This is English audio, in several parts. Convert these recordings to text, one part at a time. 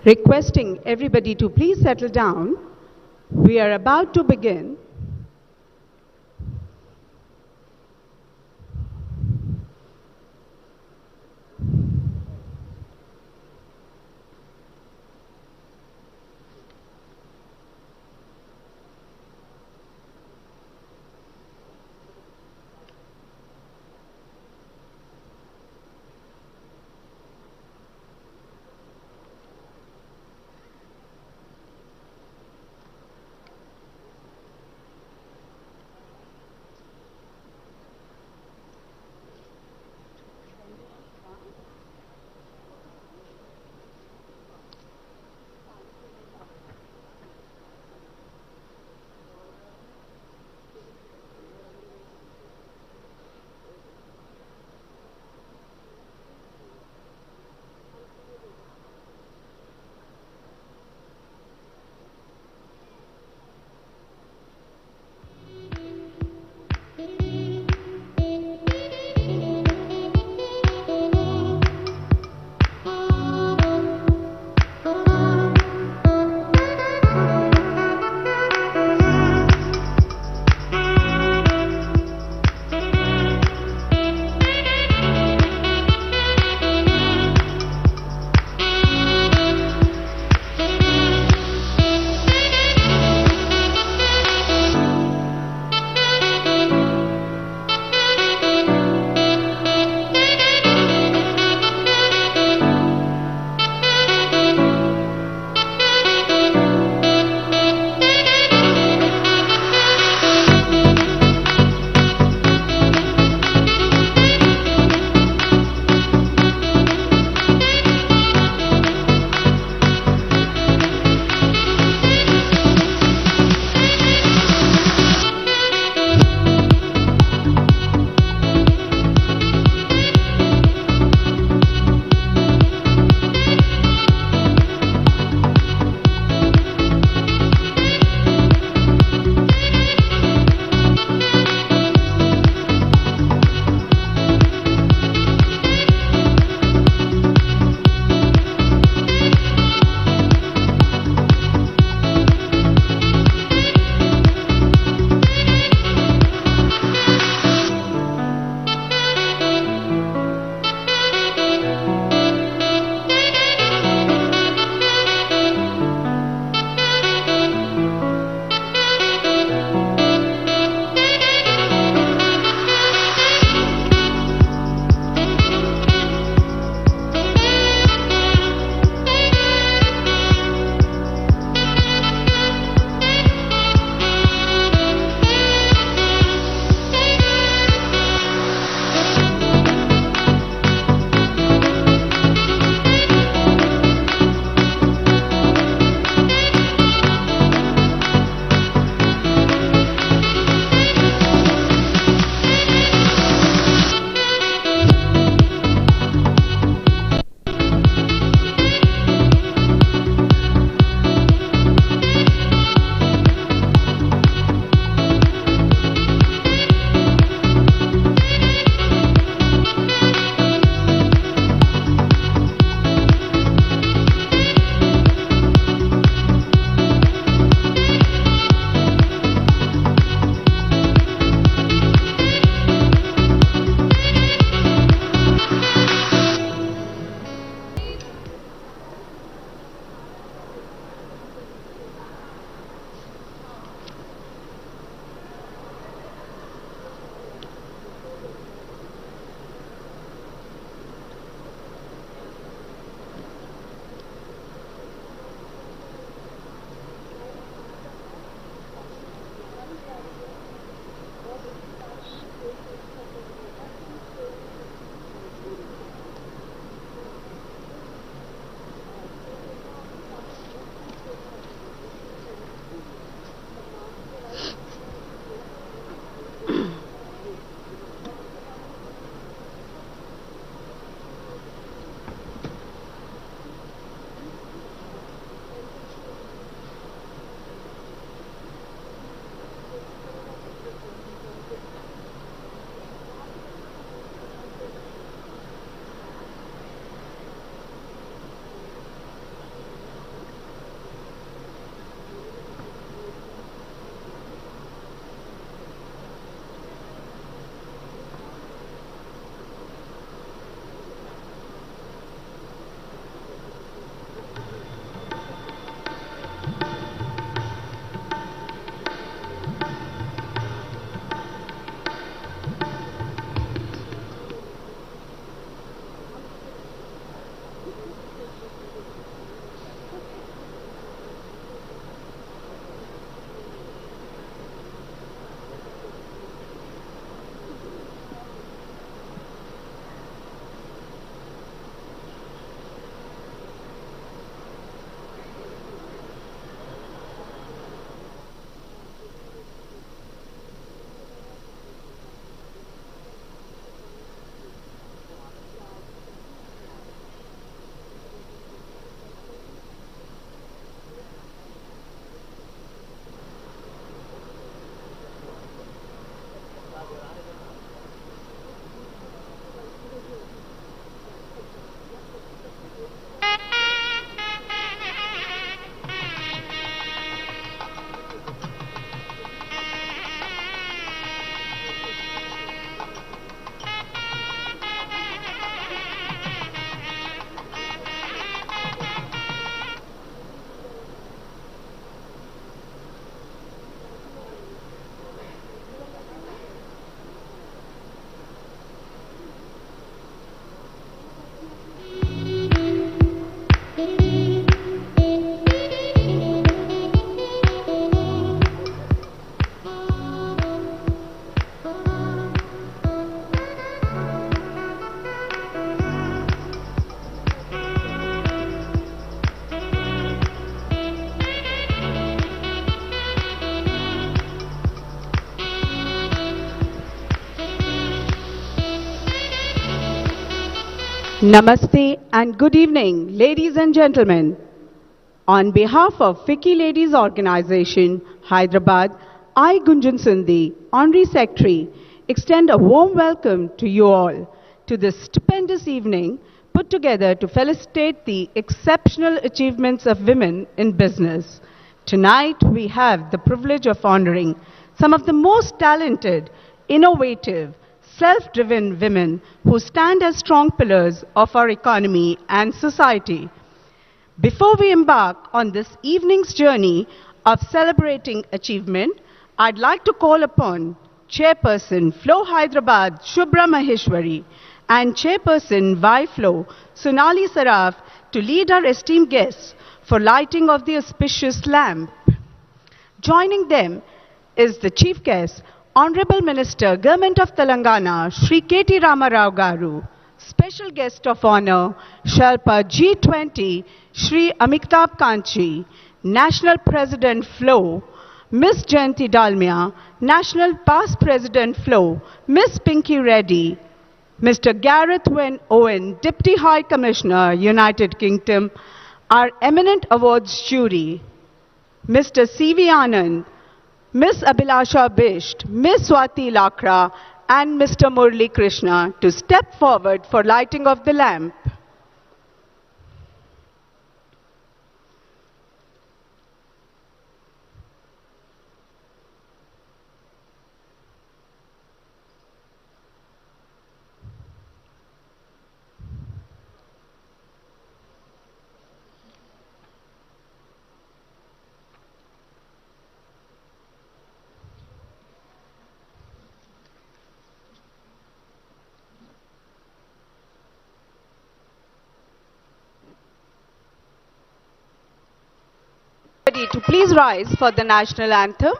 Requesting everybody to please settle down. We are about to begin. Namaste and good evening, ladies and gentlemen. On behalf of FICCI Ladies Organization, Hyderabad, I, Gunjan Sindhi, Honorary Secretary, extend a warm welcome to you all to this stupendous evening put together to felicitate the exceptional achievements of women in business. Tonight, we have the privilege of honoring some of the most talented, innovative, self-driven women who stand as strong pillars of our economy and society. Before we embark on this evening's journey of celebrating achievement, I'd like to call upon Chairperson FLO Hyderabad Shubhra Maheshwari and Chairperson FLO Sonali Saraf to lead our esteemed guests for lighting of the auspicious lamp. Joining them is the Chief Guest, Honorable Minister, Government of Telangana, Shri KT Ramarao Garu. Special Guest of Honor, Sherpa G20, Shri Amitabh Kanchi. National President FLO, Miss Jayanti Dalmia. National Past President FLO, Miss Pinky Reddy. Mr. Gareth Owen, Deputy High Commissioner, United Kingdom. Our eminent awards jury, Mr. C.V. Anand, Miss Abhilasha Bisht, Miss Swati Lakra, and Mr. Murli Krishna to step forward for lighting of the lamp. To please rise for the national anthem.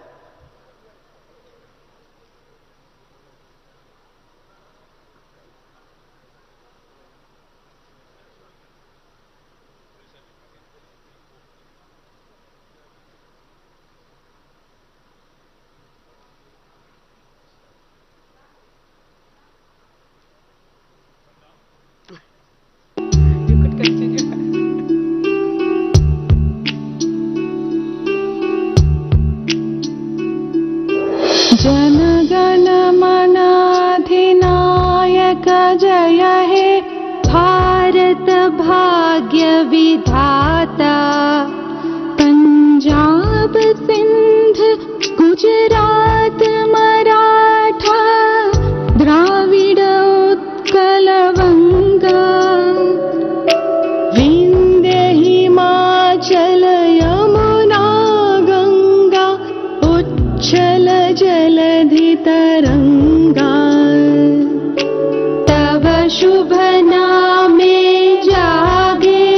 You could continue. जनगण मन अधिनायक जय हे भारत भाग्य विधाता पंजाब सिंध गुजरात मराठा द्राविड उत्कल वंगा विंध्य हिमाचल यमुना गंगा उच्छल जलधि तरंगा तव शुभ नामे जागे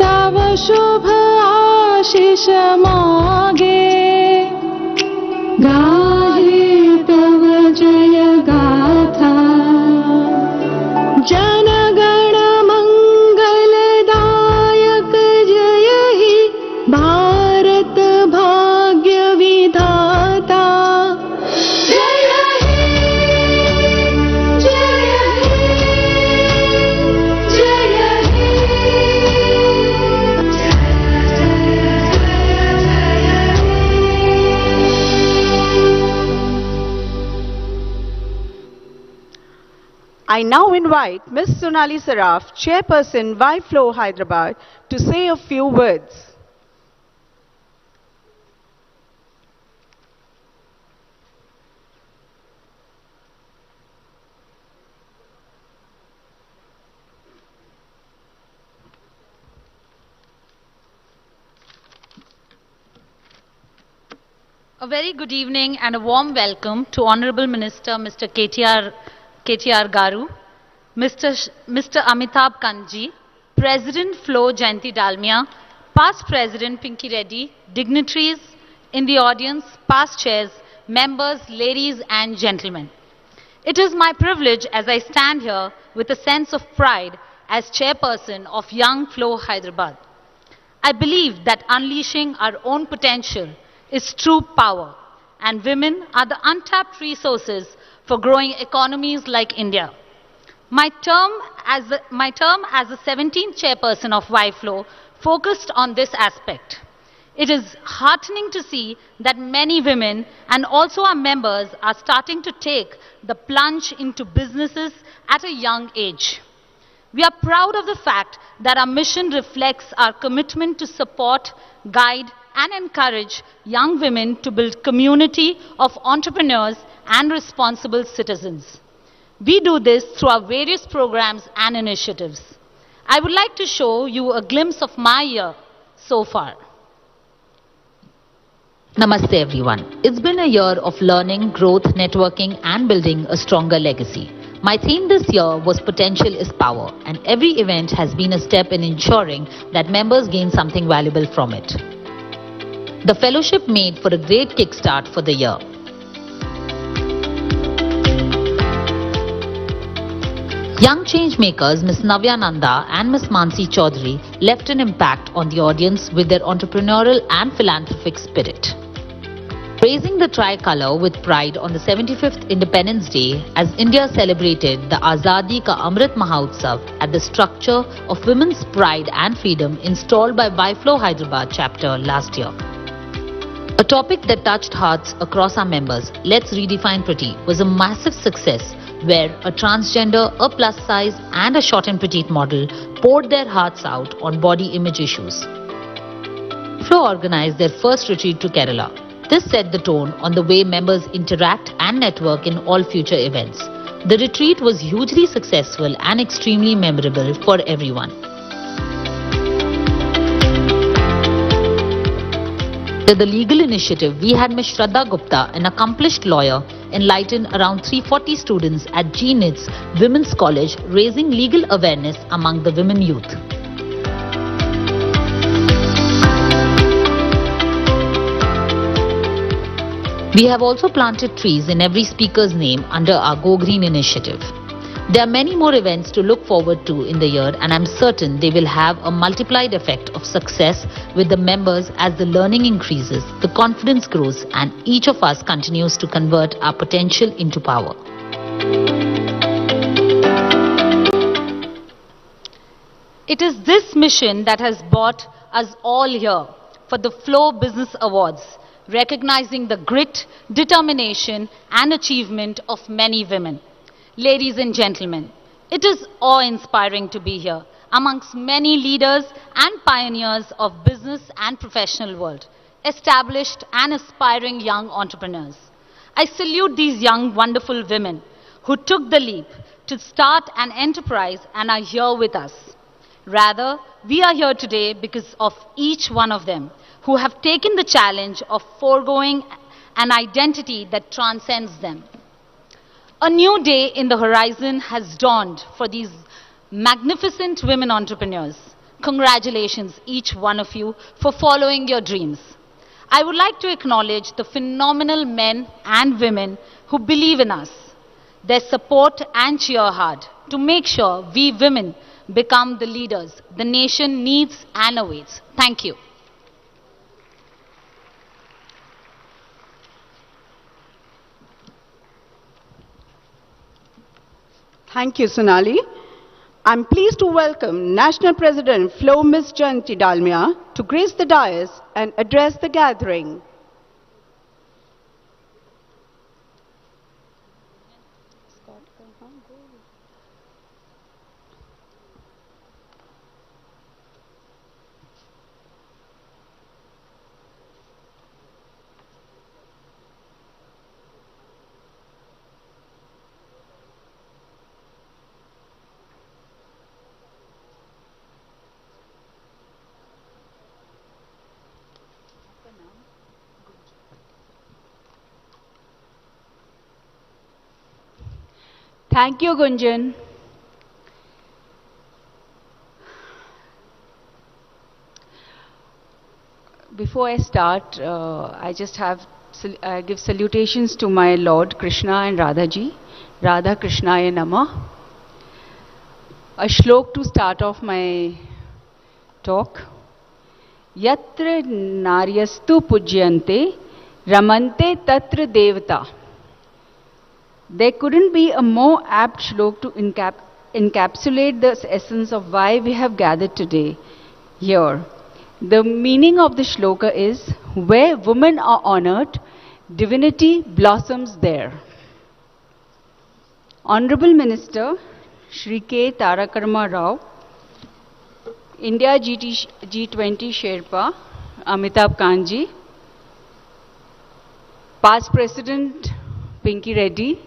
तव शुभ आशीष मागे गाहे तव जय गाथा जनगण मंगलदायक जय हे भारत भाग्य विधाता जय हे जय हे जय हे I now invite Ms. Sonali Saraf, Chairperson FLO Hyderabad, to say a few words. A very good evening and a warm welcome to Honorable Minister Mr. KTR Garu, Mr. Amitabh Kanji, President FLO Jayanti Dalmia, Past President Pinky Reddy, dignitaries in the audience, past chairs, members, ladies and gentlemen. It is my privilege as I stand here with a sense of pride as chairperson of Young FLO Hyderabad. I believe that unleashing our own potential is true power, and women are the untapped resources for growing economies like India. My term as the 17th chairperson of FLO focused on this aspect. It is heartening to see that many women and also our members are starting to take the plunge into businesses at a young age. We are proud of the fact that our mission reflects our commitment to support, guide, and encourage young women to build community of entrepreneurs and responsible citizens. We do this through our various programs and initiatives. I would like to show you a glimpse of my year so far. Namaste everyone. It's been a year of learning, growth, networking and building a stronger legacy. My theme this year was Potential is Power, and every event has been a step in ensuring that members gain something valuable from it. The fellowship made for a great kickstart for the year. Young changemakers Ms. Navya Nanda and Ms. Mansi Chaudhary left an impact on the audience with their entrepreneurial and philanthropic spirit. Raising the tricolour with pride on the 75th Independence Day as India celebrated the Azadi Ka Amrit Mahotsav at the structure of Women's Pride and Freedom installed by FLO Hyderabad chapter last year. A topic that touched hearts across our members, Let's Redefine Pretty, was a massive success where a transgender, a plus size and a short and petite model poured their hearts out on body image issues. FLO organized their first retreat to Kerala. This set the tone on the way members interact and network in all future events. The retreat was hugely successful and extremely memorable for everyone. With the legal initiative, we had Ms. Shraddha Gupta, an accomplished lawyer, enlighten around 340 students at GNIT's Women's College, raising legal awareness among the women youth. We have also planted trees in every speaker's name under our Go Green initiative. There are many more events to look forward to in the year, and I'm certain they will have a multiplied effect of success with the members as the learning increases, the confidence grows, and each of us continues to convert our potential into power. It is this mission that has brought us all here for the FLO Business Awards, recognizing the grit, determination and achievement of many women. Ladies and gentlemen, it is awe-inspiring to be here amongst many leaders and pioneers of business and professional world, established and aspiring young entrepreneurs. I salute these young, wonderful women who took the leap to start an enterprise and are here with us. Rather, we are here today because of each one of them who have taken the challenge of foregoing an identity that transcends them. A new day in the horizon has dawned for these magnificent women entrepreneurs. Congratulations, each one of you, for following your dreams. I would like to acknowledge the phenomenal men and women who believe in us. Their support and cheer hard to make sure we women become the leaders the nation needs and awaits. Thank you. Thank you, Sonali. I'm pleased to welcome National President FLO Ms. Jayanti Dalmia to grace the dais and address the gathering. Thank you, Gunjan. Before I start, I just have give salutations to my Lord Krishna and Radhaji. Radha Krishnaya Namah. A shlok to start off my talk. Yatra naryastu pujyante ramante tatra devata. There couldn't be a more apt shlok to encapsulate the essence of why we have gathered today here. The meaning of the shloka is, where women are honored, divinity blossoms there. Honorable Minister Shri K. Tarakarma Rao, India G20 Sherpa Amitabh Kanji, Past President Pinky Reddy,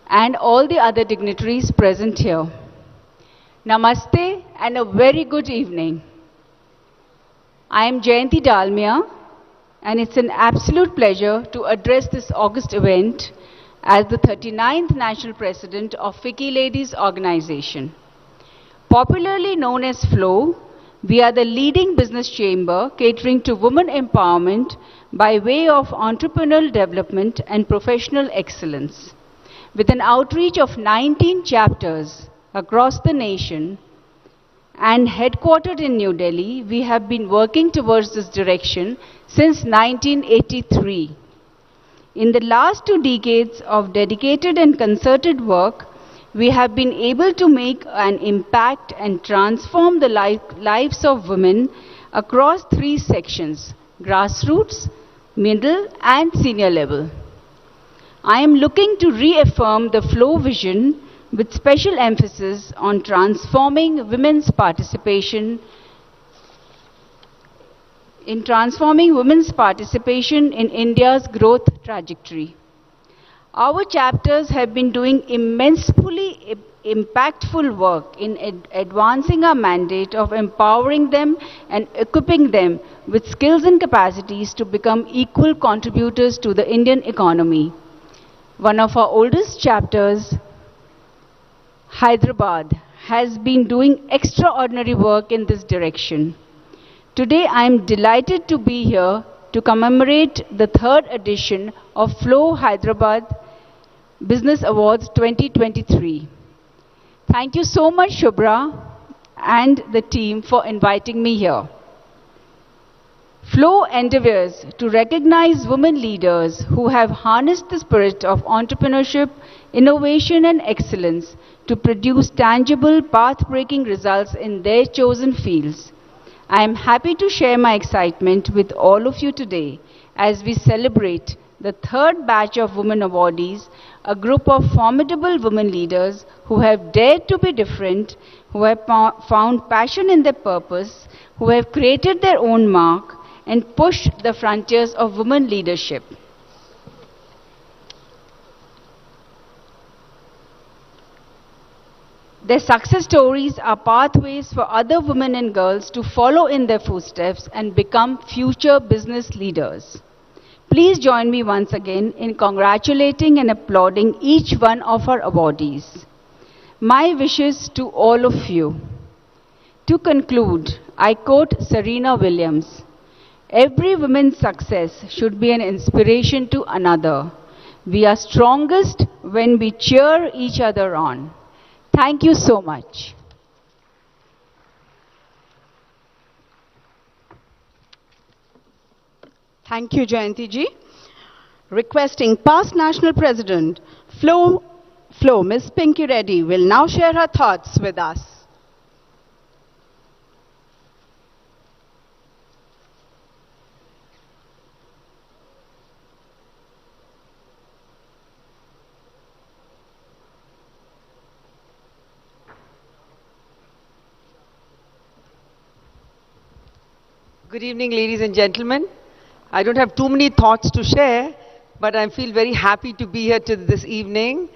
and all the other dignitaries present here. Namaste and a very good evening. I am Jayanti Dalmia, and it's an absolute pleasure to address this august event as the 39th National President of FICCI Ladies Organization. Popularly known as FLO, we are the leading business chamber catering to women empowerment by way of entrepreneurial development and professional excellence. With an outreach of 19 chapters across the nation and headquartered in New Delhi, we have been working towards this direction since 1983. In the last 2 decades of dedicated and concerted work, we have been able to make an impact and transform the lives of women across 3 sections: grassroots, middle, and senior level. I am looking to reaffirm the FLO vision with special emphasis on transforming women's participation in India's growth trajectory. Our chapters have been doing immensely impactful work in advancing our mandate of empowering them and equipping them with skills and capacities to become equal contributors to the Indian economy. One of our oldest chapters, Hyderabad, has been doing extraordinary work in this direction. Today, I am delighted to be here to commemorate the 3rd edition of FLO Hyderabad Business Awards 2023. Thank you so much, Shubhra and the team, for inviting me here. FLO endeavors to recognize women leaders who have harnessed the spirit of entrepreneurship, innovation, and excellence to produce tangible, path-breaking results in their chosen fields. I am happy to share my excitement with all of you today as we celebrate the 3rd batch of women awardees, a group of formidable women leaders who have dared to be different, who have found passion in their purpose, who have created their own mark, and pushed the frontiers of women leadership. Their success stories are pathways for other women and girls to follow in their footsteps and become future business leaders. Please join me once again in congratulating and applauding each one of our awardees. My wishes to all of you. To conclude, I quote Serena Williams, "Every woman's success should be an inspiration to another. We are strongest when we cheer each other on." Thank you so much. Thank you, Jayanti ji. Requesting past National President FLO Ms. Pinky Reddy will now share her thoughts with us. Good evening, ladies and gentlemen. I don't have too many thoughts to share, but I feel very happy to be here this evening.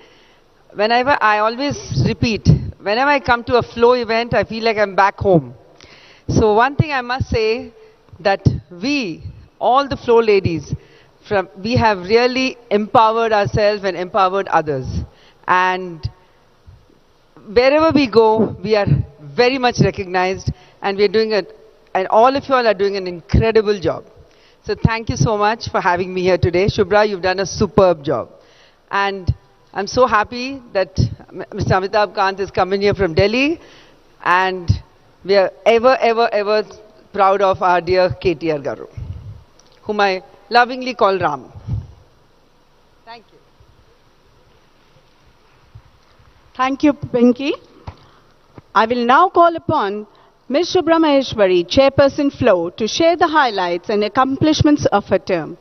I always repeat, whenever I come to a FLO event, I feel like I'm back home. So one thing I must say, that we, all the FLO ladies, we have really empowered ourselves and empowered others. And wherever we go, we are very much recognized, and we're doing it. And all of you all are doing an incredible job. So thank you so much for having me here today. Shubhra, you've done a superb job. And I'm so happy that Mr. Amitabh Kant is coming here from Delhi. And we are ever proud of our dear KTR Garu, whom I lovingly call Ram. Thank you. Thank you, Pinky. I will now call upon Ms. Shubhra Maheshwari, Chairperson FLO, to share the highlights and accomplishments of her term.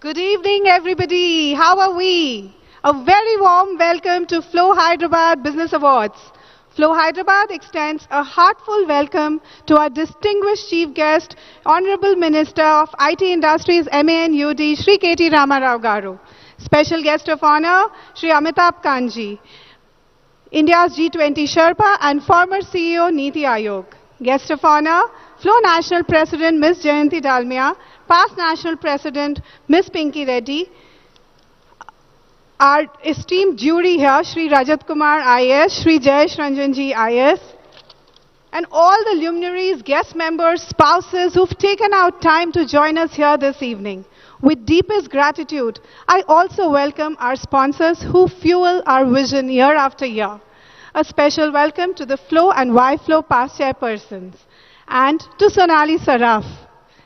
Good evening, everybody. How are we? A very warm welcome to FLO Hyderabad Business Awards. FLO Hyderabad extends a heartfelt welcome to our distinguished chief guest, Honorable Minister of IT Industries, MANUD, Shri KT Ramarao Garu. Special guest of honor, Shri Amitabh Kanji, India's G20 Sherpa and former CEO, Niti Aayog. Guest of honor, FLO National President, Ms. Jayanti Dalmia, past National President, Ms. Pinky Reddy, our esteemed jury here, Shri Rajat Kumar IS, Shri Jayesh Ranjanji IS, and all the luminaries, guest members, spouses who've taken out time to join us here this evening. With deepest gratitude, I also welcome our sponsors who fuel our vision year after year. A special welcome to the FLO and YFLO past chairpersons, and to Sonali Saraf,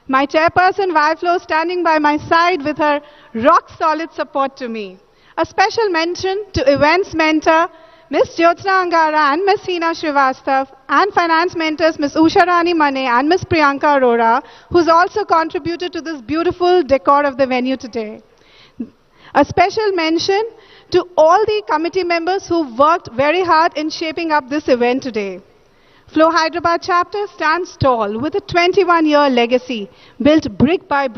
my chairperson YFLO, standing by my side with her rock-solid support to me. A special mention to events mentor Ms. Jyotsna Angara and Ms. Hina Srivastav, and finance mentors Ms. Usha Rani Mane and Ms. Priyanka Arora, who's also contributed to this beautiful decor of the venue today. A special mention to all the committee members who worked very hard in shaping up this event today. FLO Hyderabad chapter stands tall with a 21-year legacy built brick by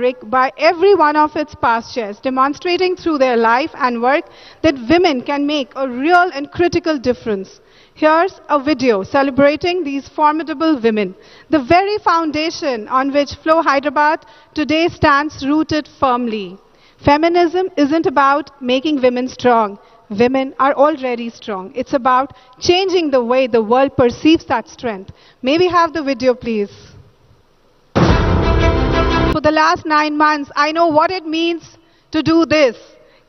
every one of its past chairs, demonstrating through their life and work that women can make a real and critical difference. Here's a video celebrating these formidable women, the very foundation on which FLO Hyderabad today stands rooted firmly. Feminism isn't about making women strong. Women are already strong. It's about changing the way the world perceives that strength. May we have the video, please? For the last 9 months, I know what it means to do this.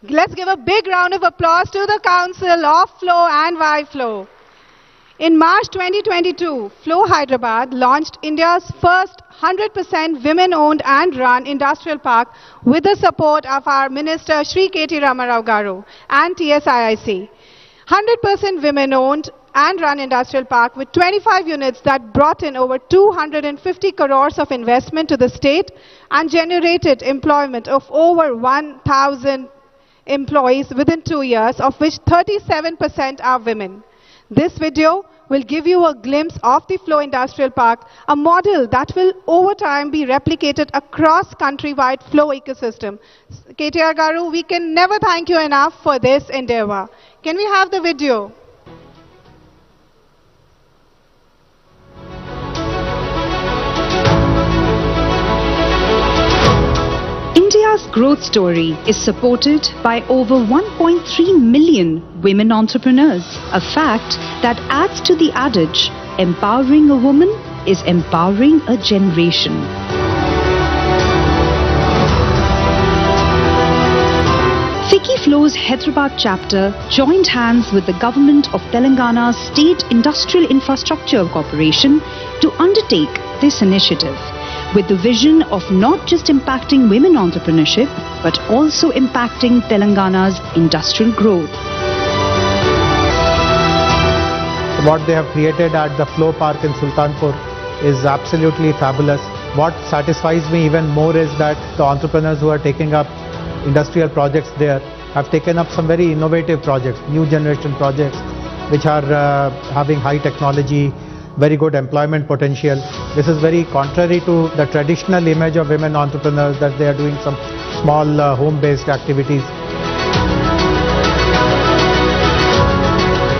Let's give a big round of applause to the Council of FLO and YFLO. In March 2022, FLO Hyderabad launched India's first 100% women-owned and run industrial park with the support of our Minister Shri KT Ramarao Garu and TSIIC. 100% women-owned and run industrial park with 25 units that brought in over 250 crores of investment to the state and generated employment of over 1,000 employees within 2 years, of which 37% are women. This video will give you a glimpse of the FLO Industrial Park, a model that will over time be replicated across countrywide FLO ecosystem. KTR Garu, we can never thank you enough for this endeavor. Can we have the video? India's growth story is supported by over 1.3 million women entrepreneurs, a fact that adds to the adage, empowering a woman is empowering a generation. FICCI FLO's Hyderabad chapter joined hands with the government of Telangana's State Industrial Infrastructure Corporation to undertake this initiative, with the vision of not just impacting women entrepreneurship, but also impacting Telangana's industrial growth. What they have created at the FLO Park in Sultanpur is absolutely fabulous. What satisfies me even more is that the entrepreneurs who are taking up industrial projects there have taken up some very innovative projects, new generation projects, which are having high technology, very good employment potential. This is very contrary to the traditional image of women entrepreneurs, that they are doing some small home-based activities.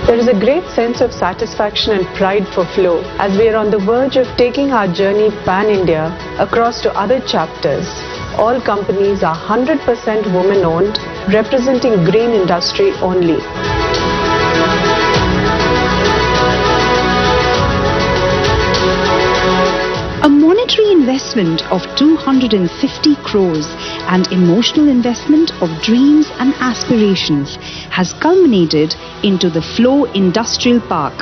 There is a great sense of satisfaction and pride for FLO as we are on the verge of taking our journey pan-India across to other chapters. All companies are 100% women-owned, representing green industry only. A monetary investment of 250 crores and emotional investment of dreams and aspirations has culminated into the FLO Industrial Park.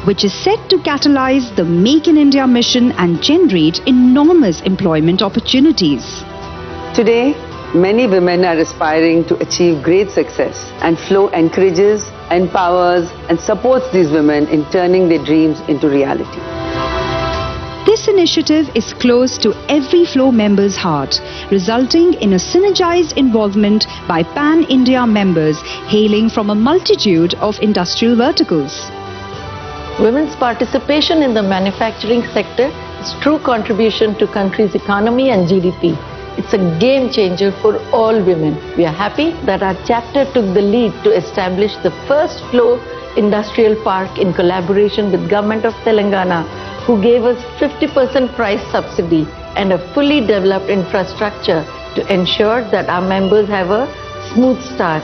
which is set to catalyze the Make in India mission and generate enormous employment opportunities. Today, many women are aspiring to achieve great success, and FLO encourages, empowers and supports these women in turning their dreams into reality. This initiative is close to every FLO member's heart, resulting in a synergized involvement by pan-India members hailing from a multitude of industrial verticals. Women's participation in the manufacturing sector is true contribution to country's economy and GDP. It's a game changer for all women. We are happy that our chapter took the lead to establish the first FLO industrial park in collaboration with Government of Telangana, who gave us 50% price subsidy and a fully developed infrastructure to ensure that our members have a smooth start.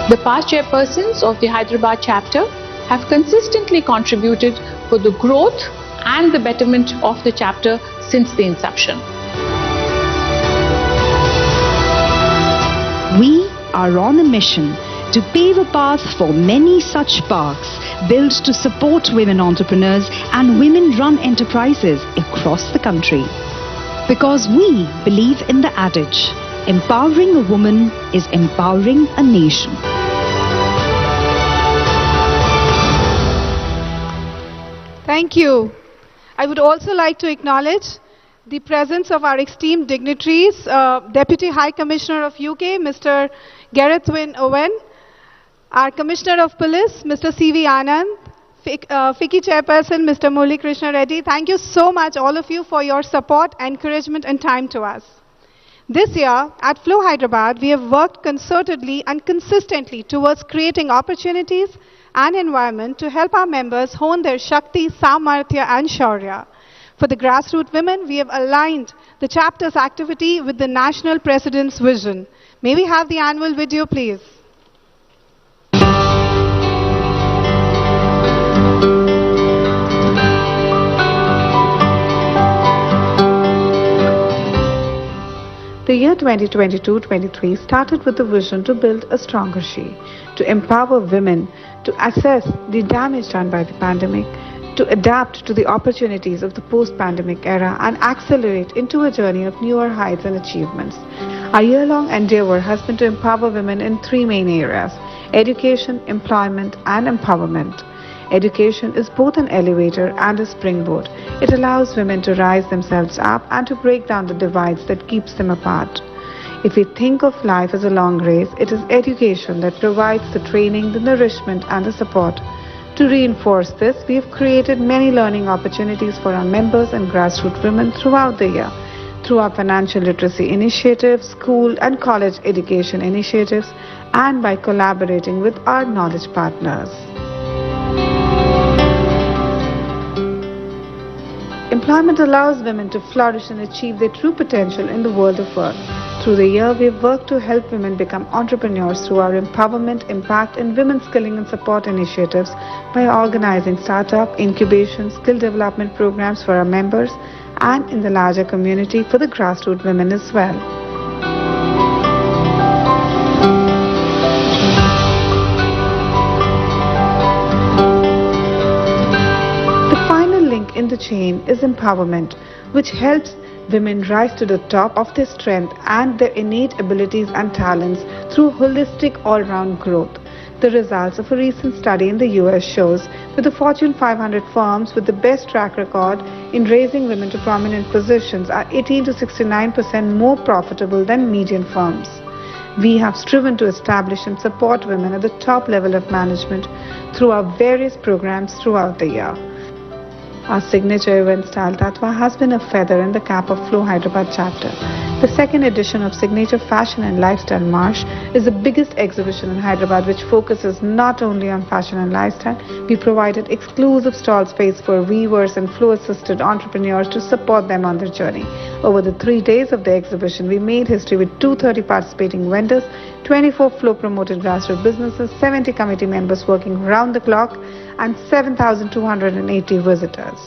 The past chairpersons of the Hyderabad chapter have consistently contributed for the growth and the betterment of the chapter since the inception. We are on a mission to pave a path for many such parks built to support women entrepreneurs and women-run enterprises across the country. Because we believe in the adage, empowering a woman is empowering a nation. Thank you. I would also like to acknowledge the presence of our esteemed dignitaries, Deputy High Commissioner of UK, Mr. Gareth Wynne Owen, our Commissioner of Police, Mr. C.V. Anand, FICCI Chairperson, Mr. Murali Krishna Reddy. Thank you so much, all of you, for your support, encouragement and time to us. This year, at FLO Hyderabad, we have worked concertedly and consistently towards creating opportunities and environment to help our members hone their Shakti, Samarthya and Shaurya. For the grassroots women, we have aligned the chapter's activity with the National President's vision. May we have the annual video, please? The year 2022-23 started with the vision to build a stronger she, to empower women to assess the damage done by the pandemic, to adapt to the opportunities of the post-pandemic era and accelerate into a journey of newer heights and achievements. Our year-long endeavor has been to empower women in three main areas: education, employment and empowerment. Education is both an elevator and a springboard. It allows women to rise themselves up and to break down the divides that keeps them apart. If we think of life as a long race, it is education that provides the training, the nourishment and the support. To reinforce this, we have created many learning opportunities for our members and grassroots women throughout the year, through our financial literacy initiatives, school and college education initiatives, and by collaborating with our knowledge partners. Employment allows women to flourish and achieve their true potential in the world of work. Through the year, we have worked to help women become entrepreneurs through our empowerment, impact and women skilling and support initiatives by organizing startup, incubation, skill development programs for our members and in the larger community for the grassroots women as well. In the chain is empowerment, which helps women rise to the top of their strength and their innate abilities and talents through holistic all-round growth. The results of a recent study in the US shows that the Fortune 500 firms with the best track record in raising women to prominent positions are 18 to 69% more profitable than median firms. We have striven to establish and support women at the top level of management through our various programs throughout the year. Our signature event Style Tattva has been a feather in the cap of FLO Hyderabad chapter. The second edition of Signature Fashion and Lifestyle March is the biggest exhibition in Hyderabad which focuses not only on fashion and lifestyle. We provided exclusive stall space for weavers and FLO-assisted entrepreneurs to support them on their journey. Over the 3 days of the exhibition, we made history with 230 participating vendors, 24 FLO-promoted grassroots businesses, 70 committee members working round the clock, and 7,280 visitors.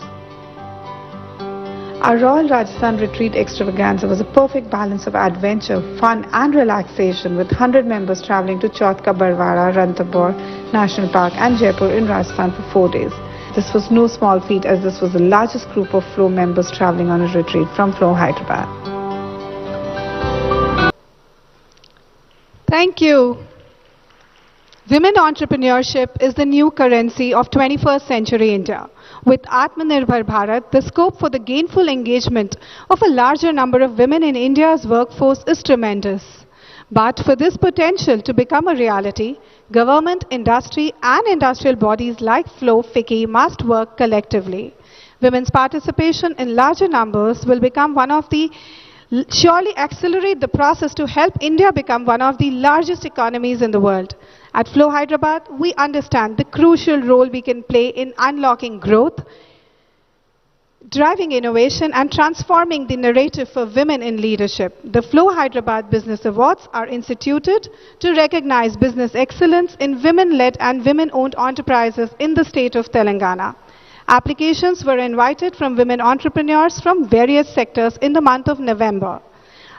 Our Royal Rajasthan retreat extravaganza was a perfect balance of adventure, fun and relaxation with 100 members travelling to Chautka Barwara, Ranthambore National Park and Jaipur in Rajasthan for 4 days. This was no small feat as this was the largest group of FLO members travelling on a retreat from FLO Hyderabad. Thank you. Women entrepreneurship is the new currency of 21st century India. With Atmanirbhar Bharat, the scope for the gainful engagement of a larger number of women in India's workforce is tremendous. But for this potential to become a reality, government, industry and industrial bodies like FLO FICCI must work collectively. Women's participation in larger numbers will become surely accelerate the process to help India become one of the largest economies in the world. At FLO Hyderabad, we understand the crucial role we can play in unlocking growth, driving innovation and transforming the narrative for women in leadership. The FLO Hyderabad Business Awards are instituted to recognize business excellence in women-led and women-owned enterprises in the state of Telangana. Applications were invited from women entrepreneurs from various sectors in the month of November.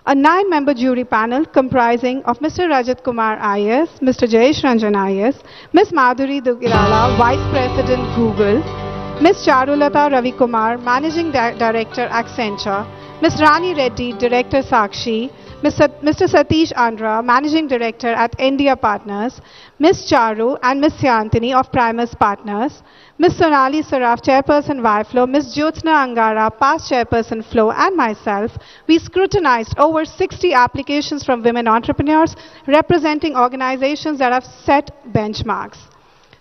A 9-member jury panel comprising of Mr. Rajat Kumar IAS, Mr. Jayesh Ranjan IAS, Ms. Madhuri Dugirala, Vice President Google, Ms. Charulata Ravi Kumar, Managing Director Accenture, Ms. Rani Reddy, Director Sakshi, Mr. Satish Andhra, Managing Director at India Partners, Ms. Charu and Ms. Syantini of Primus Partners, Ms. Sonali Saraf, Chairperson YFLO, Ms. Jyotsna Angara, past Chairperson FLO, and myself, we scrutinized over 60 applications from women entrepreneurs representing organizations that have set benchmarks.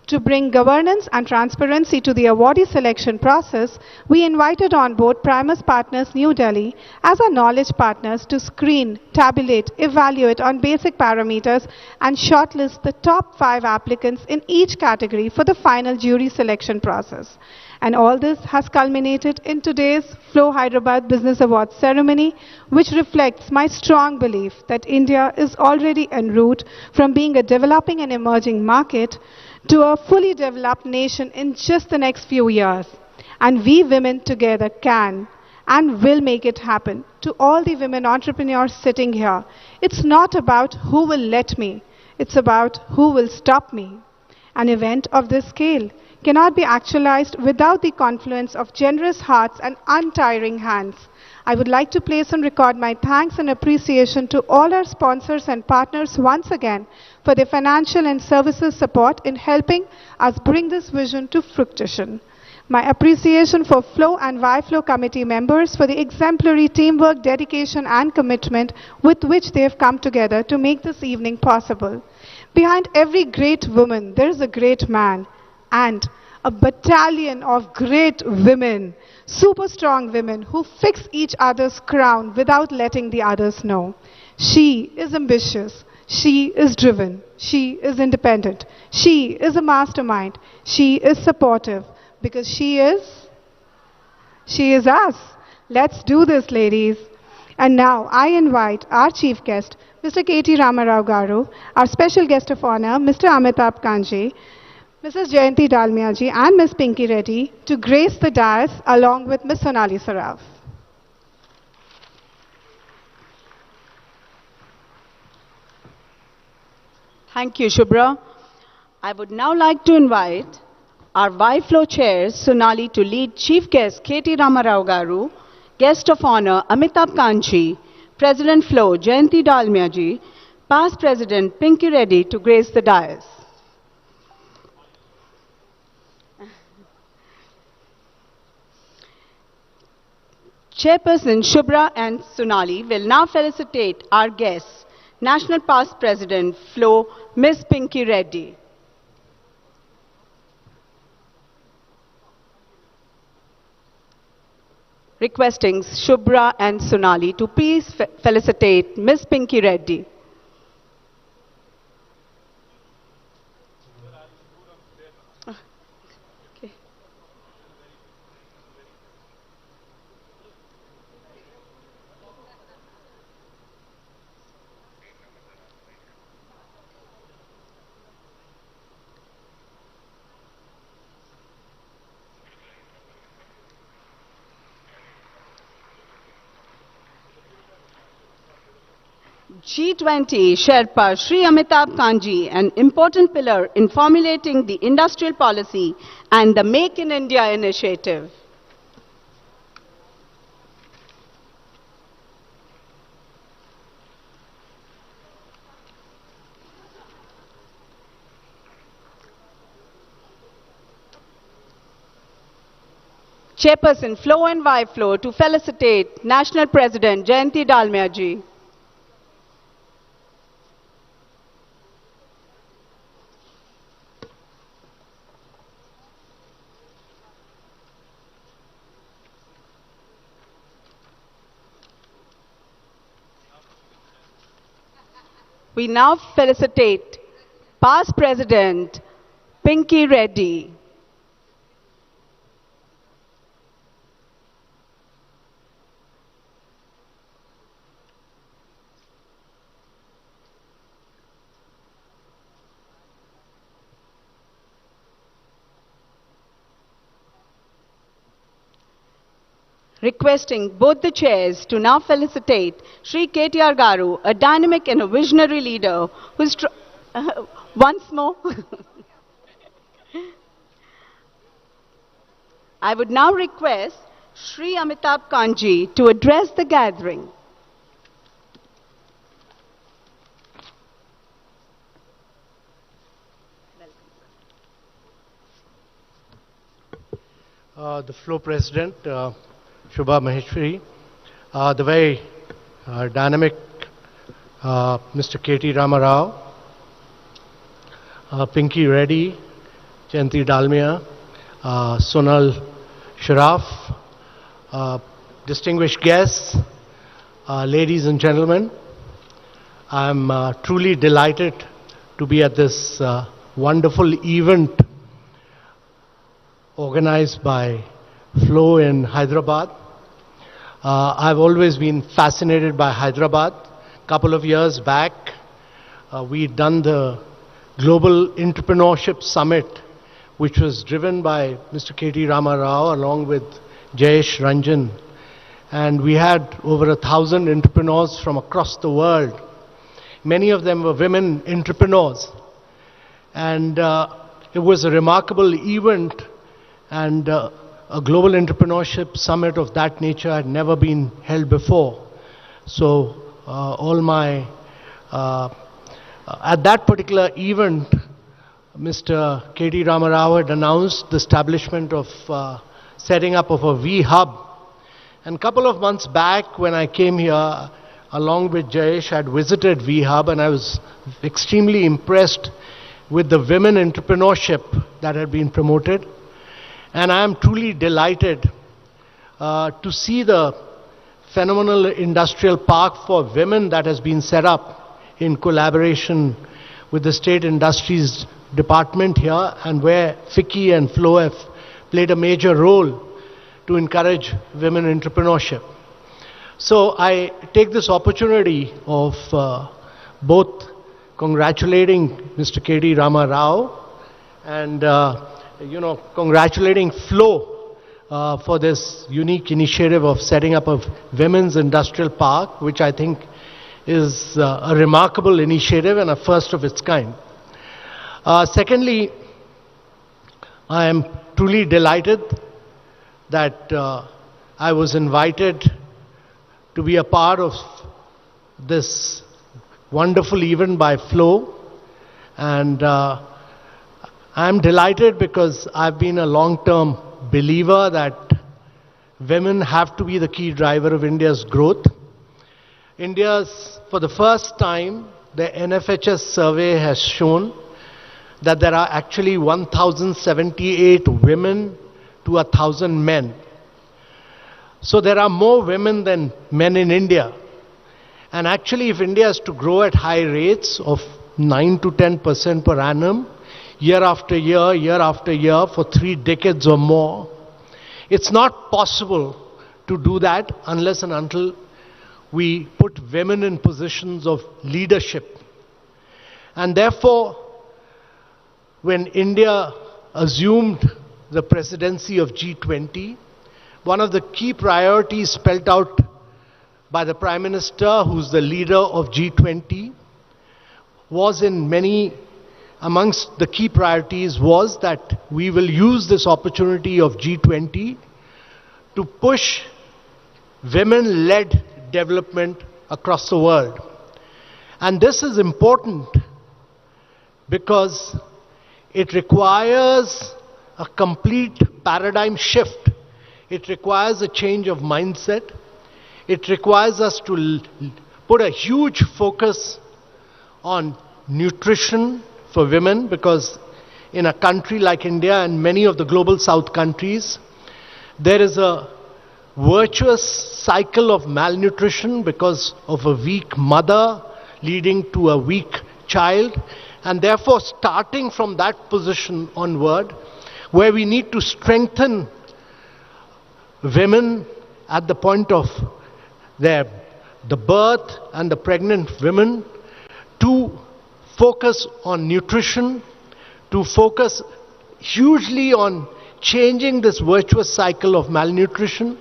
To bring governance and transparency to the awardee selection process, we invited on board Primus Partners New Delhi as our knowledge partners to screen, tabulate, evaluate on basic parameters and shortlist the top 5 applicants in each category for the final jury selection process. And all this has culminated in today's FLO Hyderabad Business Awards ceremony, which reflects my strong belief that India is already en route from being a developing and emerging market to a fully developed nation in just the next few years. And we women together can and will make it happen. To all the women entrepreneurs sitting here, it's not about who will let me, it's about who will stop me. An event of this scale cannot be actualized without the confluence of generous hearts and untiring hands. I would like to place on record my thanks and appreciation to all our sponsors and partners once again for their financial and services support in helping us bring this vision to fruition. My appreciation for FLO and YFLO committee members for the exemplary teamwork, dedication and commitment with which they have come together to make this evening possible. Behind every great woman, there is a great man and a battalion of great women, super strong women who fix each other's crown without letting the others know. She is ambitious. She is driven. She is independent. She is a mastermind. She is supportive because she is us. Let's do this, ladies. And now I invite our chief guest, Mr. K.T. Ramarao Garu, our special guest of honor, Mr. Amitabh Kanji, Mrs. Jayanti Dalmia ji and Ms. Pinky Reddy to grace the dais along with Ms. Sonali Saraf. Thank you, Shubhra. I would now like to invite our YFLO chairs, Sonali, to lead Chief Guest K.T. Ramarao Garu, Guest of Honor Amitabh Kanji, President FLO Jayanti Dalmia ji, Past President Pinky Reddy to grace the dais. Chairperson Shubhra and Sonali will now felicitate our guests, National Past President FLO, Ms. Pinky Reddy. Requesting Shubhra and Sonali to please felicitate Ms. Pinky Reddy. G20 Sherpa Shri Amitabh Kanji, an important pillar in formulating the industrial policy and the Make in India initiative. Chairperson FLO and FLO to felicitate National President Jayanti Dalmia ji. We now felicitate past President Pinky Reddy. Requesting both the chairs to now felicitate Shri KTR Garu, a dynamic and a visionary leader who is once more. I would now request Shri Amitabh Kanji to address the gathering. The FLO President, Shubha Maheshwari, the very dynamic Mr. KT Rama Rao, Pinky Reddy, Jayanti Dalmia, Sonal Sharaf, distinguished guests, ladies and gentlemen, I'm truly delighted to be at this wonderful event organized by FLO in Hyderabad. I've always been fascinated by Hyderabad. A couple of years back, we'd done the Global Entrepreneurship Summit, which was driven by Mr. KT Rama Rao along with Jayesh Ranjan. And we had over 1,000 entrepreneurs from across the world. Many of them were women entrepreneurs. And it was a remarkable event, and a global entrepreneurship summit of that nature had never been held before. So at that particular event, Mr. KT Rama Rao had announced the establishment of setting up of a V-Hub. And a couple of months back when I came here, along with Jayesh, I had visited V-Hub, and I was extremely impressed with the women entrepreneurship that had been promoted. And I am truly delighted to see the phenomenal industrial park for women that has been set up in collaboration with the State Industries Department here, and where FICCI and FLO have played a major role to encourage women entrepreneurship. So I take this opportunity of both congratulating Mr. KT Rama Rao and congratulating FLO for this unique initiative of setting up a women's industrial park, which I think is a remarkable initiative and a first of its kind. Secondly, I am truly delighted that I was invited to be a part of this wonderful event by FLO, and I'm delighted because I've been a long-term believer that women have to be the key driver of India's growth. For the first time, the NFHS survey has shown that there are actually 1,078 women to 1,000 men. So there are more women than men in India. And actually, if India is to grow at high rates of 9 to 10% per annum, year after year, for 3 decades or more, it's not possible to do that unless and until we put women in positions of leadership. And therefore, when India assumed the presidency of G20, one of the key priorities spelled out by the Prime Minister, who's the leader of G20, was in many, amongst the key priorities was that we will use this opportunity of G20 to push women-led development across the world. And this is important because it requires a complete paradigm shift. It requires a change of mindset. It requires us to put a huge focus on nutrition for women, because in a country like India and many of the global south countries, there is a virtuous cycle of malnutrition because of a weak mother leading to a weak child. And therefore, starting from that position onward, where we need to strengthen women at the point of the birth and the pregnant women, to focus on nutrition, to focus hugely on changing this virtuous cycle of malnutrition,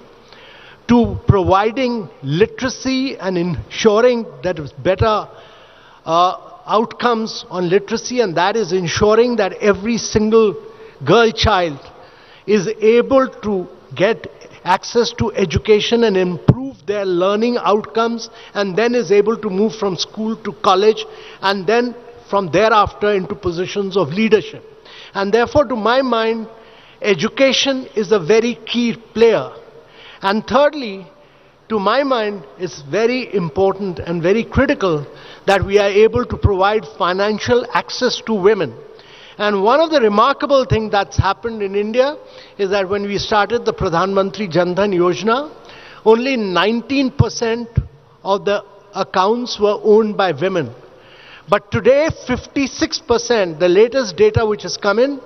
to providing literacy and ensuring that it's better outcomes on literacy, and that is ensuring that every single girl child is able to get access to education and improve their learning outcomes, and then is able to move from school to college, and then from thereafter into positions of leadership. And therefore, to my mind, education is a very key player. And thirdly, to my mind, it's very important and very critical that we are able to provide financial access to women. And one of the remarkable things that's happened in India is that when we started the Pradhan Mantri Jan Dhan Yojana, only 19% of the accounts were owned by women. But today, 56%, the latest data which has come in,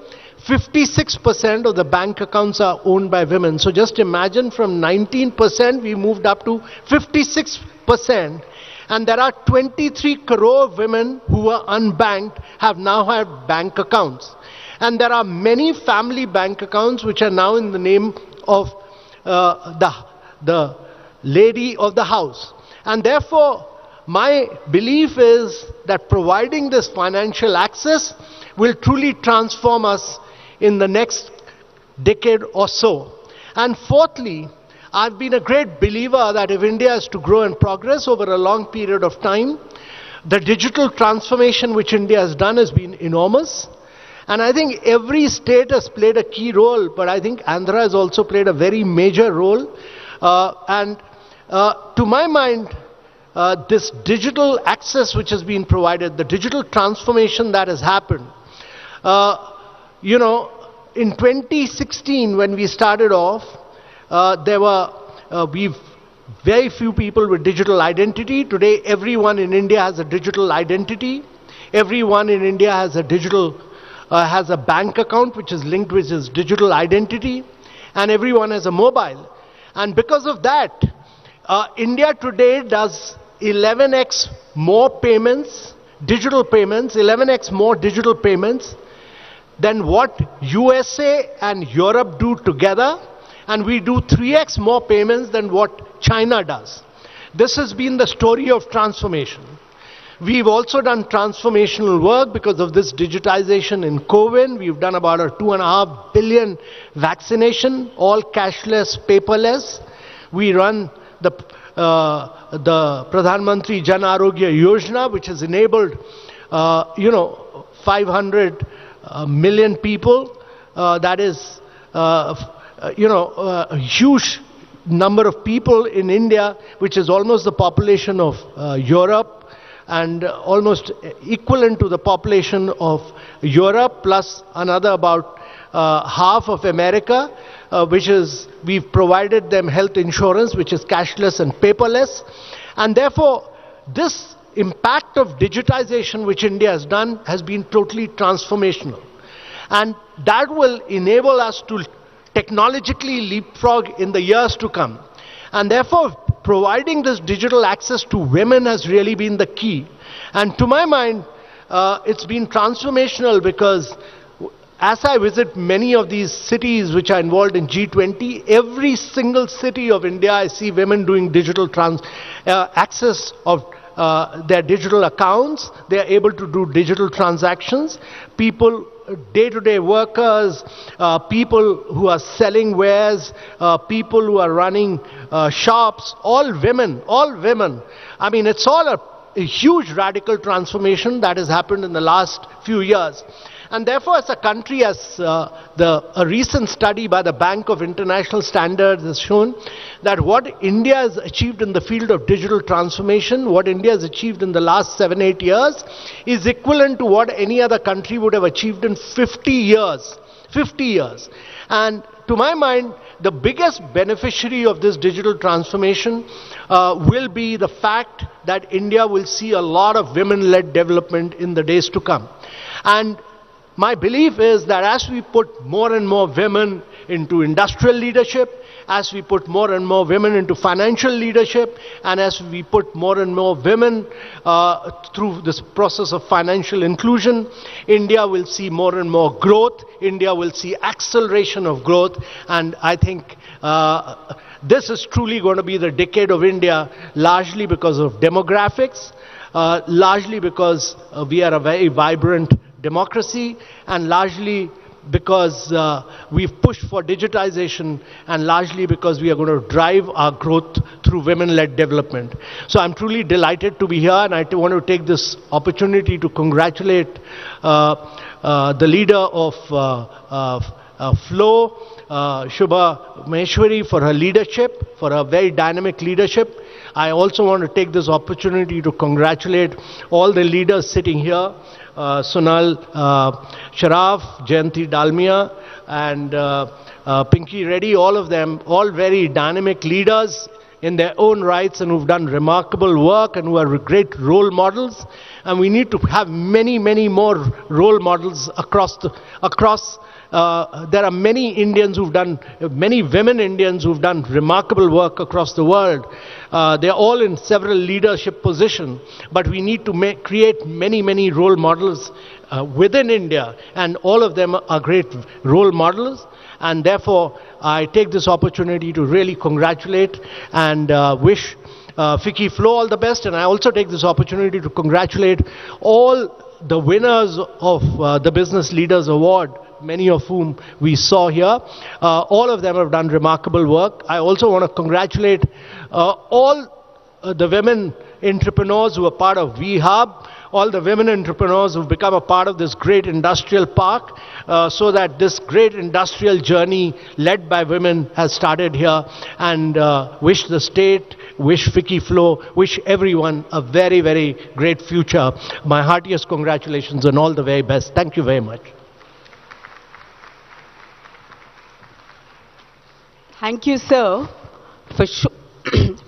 56% of the bank accounts are owned by women. So just imagine, from 19% we moved up to 56%. And there are 23 crore women who were unbanked have now had bank accounts. And there are many family bank accounts which are now in the name of the lady of the house. And therefore, my belief is that providing this financial access will truly transform us in the next decade or so. And fourthly, I've been a great believer that if India is to grow and progress over a long period of time, the digital transformation which India has done has been enormous. And I think every state has played a key role, but I think Andhra has also played a very major role. To my mind, this digital access which has been provided, the digital transformation that has happened, in 2016 when we started off, there were very few people with digital identity. Today, everyone in India has a digital identity. Everyone in India has a has a bank account which is linked with his digital identity, and everyone has a mobile. And because of that, India today does 11x more payments, digital payments, 11x more digital payments than what USA and Europe do together. And we do 3x more payments than what China does. This has been the story of transformation. We've also done transformational work because of this digitization in COVID. We've done about a 2.5 billion vaccination, all cashless, paperless. We run the Pradhan Mantri Jan Arogya Yojana, which has enabled, 500 million people. That is, a huge number of people in India, which is almost the population of Europe, and almost equivalent to the population of Europe, plus another about half of America, which is, we've provided them health insurance, which is cashless and paperless. And therefore, this impact of digitization which India has done has been totally transformational. And that will enable us to technologically leapfrog in the years to come. And therefore, providing this digital access to women has really been the key. And to my mind, it's been transformational because as I visit many of these cities which are involved in G20, every single city of India, I see women doing digital access of their digital accounts. They are able to do digital transactions. People, day-to-day workers, people who are selling wares, people who are running shops, all women, all women. I mean, it's all a huge radical transformation that has happened in the last few years. And therefore, as a country, as a recent study by the Bank of International Standards has shown, that what India has achieved in the field of digital transformation, what India has achieved in the last 7-8 years, is equivalent to what any other country would have achieved in 50 years. 50 years. And to my mind, the biggest beneficiary of this digital transformation will be the fact that India will see a lot of women-led development in the days to come. And my belief is that as we put more and more women into industrial leadership, as we put more and more women into financial leadership, and as we put more and more women through this process of financial inclusion, India will see more and more growth. India will see acceleration of growth. And I think this is truly going to be the decade of India, largely because of demographics, largely because we are a very vibrant democracy, and largely because we've pushed for digitization, and largely because we are going to drive our growth through women-led development. So I'm truly delighted to be here, and I want to take this opportunity to congratulate the leader of FLO, Shubha Maheshwari, for her leadership, for her very dynamic leadership. I also want to take this opportunity to congratulate all the leaders sitting here, Sunal Sharaf, Jayanti Dalmia, and Pinky Reddy, all of them, all very dynamic leaders in their own rights, and who've done remarkable work and who are great role models. And we need to have many, many more role models across there are many Indians who've done, many women Indians who've done remarkable work across the world. They're all in several leadership positions, but we need to create many, many role models within India, and all of them are great role models. And therefore, I take this opportunity to really congratulate and wish FICCI FLO all the best. And I also take this opportunity to congratulate all the winners of the Business Leaders Award, many of whom we saw here. All of them have done remarkable work. I also want to congratulate all the women entrepreneurs who are part of VHub, all the women entrepreneurs who've become a part of this great industrial park, so that this great industrial journey led by women has started here. And wish the state, wish FICCI FLO, wish everyone a very, very great future. My heartiest congratulations and all the very best. Thank you very much. Thank you, sir,